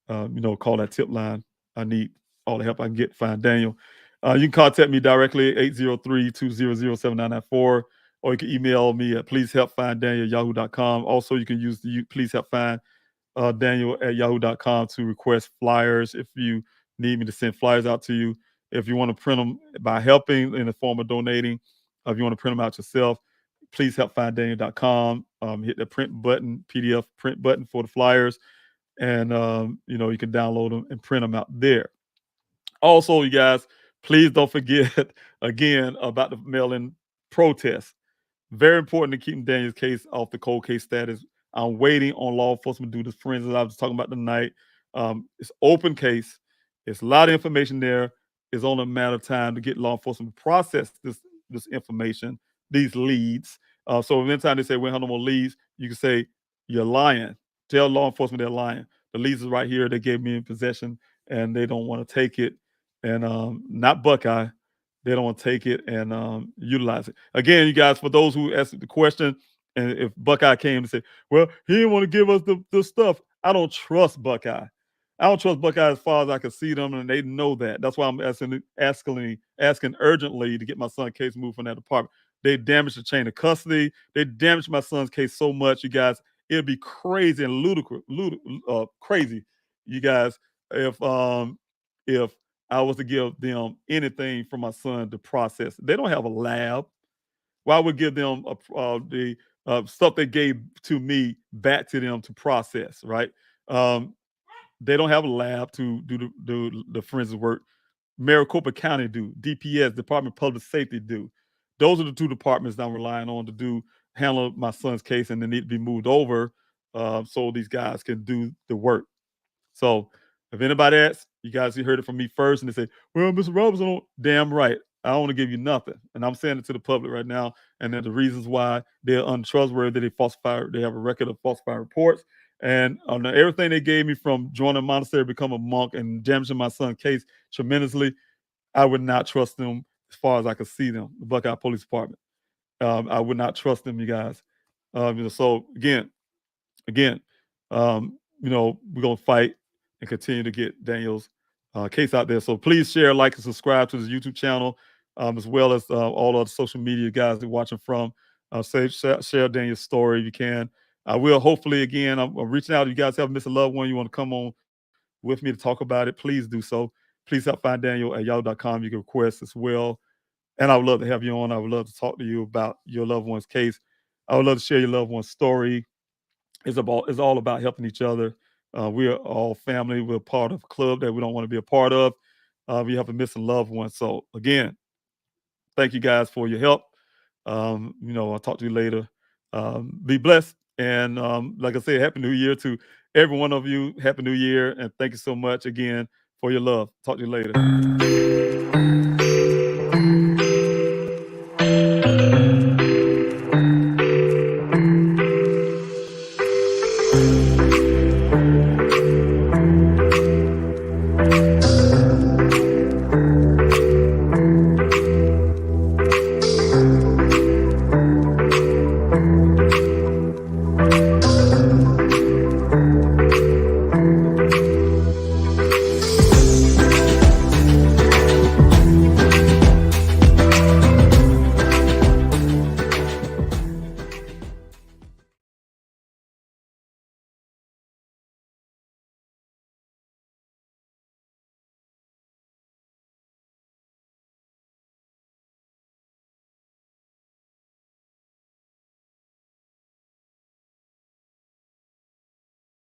call that tip line. I need all the help I can get to find Daniel. You can contact me directly, 803-200-7994, or you can email me at pleasehelpfinddaniel@yahoo.com. Also, you can use the please help find Daniel@yahoo.com to request flyers if you need me to send flyers out to you. If you want to print them by helping in the form of donating, if you want to print them out yourself, please help find Daniel.com. Hit the print button, PDF print button for the flyers, and you can download them and print them out there. Also, you guys, please don't forget again about the mail-in protest. Very important to keep Daniel's case off the cold case status. I'm waiting on law enforcement to do this forensics I was talking about tonight. It's open case. It's a lot of information there. It's only a matter of time to get law enforcement to process this information, these leads. So anytime they say we have no more leads, you can say you're lying. Tell law enforcement they're lying. The leads is right here. They gave me in possession, and they don't want to take it. And not Buckeye. They don't want to take it and utilize it. Again, you guys, for those who asked the question, and if Buckeye came and said, well, he didn't want to give us the stuff, I don't trust Buckeye. I don't trust Buckeye as far as I can see them, and they know that. That's why I'm asking urgently to get my son's case moved from that department. They damaged the chain of custody. They damaged my son's case so much, you guys. It'd be crazy and ludicrous, crazy, you guys, if I was to give them anything for my son to process. They don't have a lab. Why would give them the stuff they gave to me back to them to process, right? They don't have a lab to do the forensic work. Maricopa County do. DPS, Department of Public Safety, do. Those are the two departments that I'm relying on to handle my son's case, and they need to be moved over so these guys can do the work. So if anybody asks, you guys heard it from me first, and they say, well, Mr. Robinson, damn right. I don't want to give you nothing. And I'm saying it to the public right now. And then the reasons why they're untrustworthy, they have a record of falsified reports. And everything they gave me from joining a monastery, become a monk, and damaging my son's case tremendously, I would not trust them as far as I could see them, the Buckeye Police Department. I would not trust them, you guys. So again, we're going to fight and continue to get Daniel's case out there. So please share, like, and subscribe to his YouTube channel, as well as all other social media guys that are watching from. Share Daniel's story if you can. I will hopefully, again, I'm reaching out. If you guys have missed a loved one, you want to come on with me to talk about it, please do so. Please help find Daniel at yahoo.com. You can request as well. And I would love to have you on. I would love to talk to you about your loved one's case. I would love to share your loved one's story. It's all about helping each other. We are all family. We're part of a club that we don't want to be a part of. We have a missing loved one. So again, thank you guys for your help. I'll talk to you later. Be blessed. And like I said, Happy New Year to every one of you. Happy New Year. And thank you so much again for your love. Talk to you later.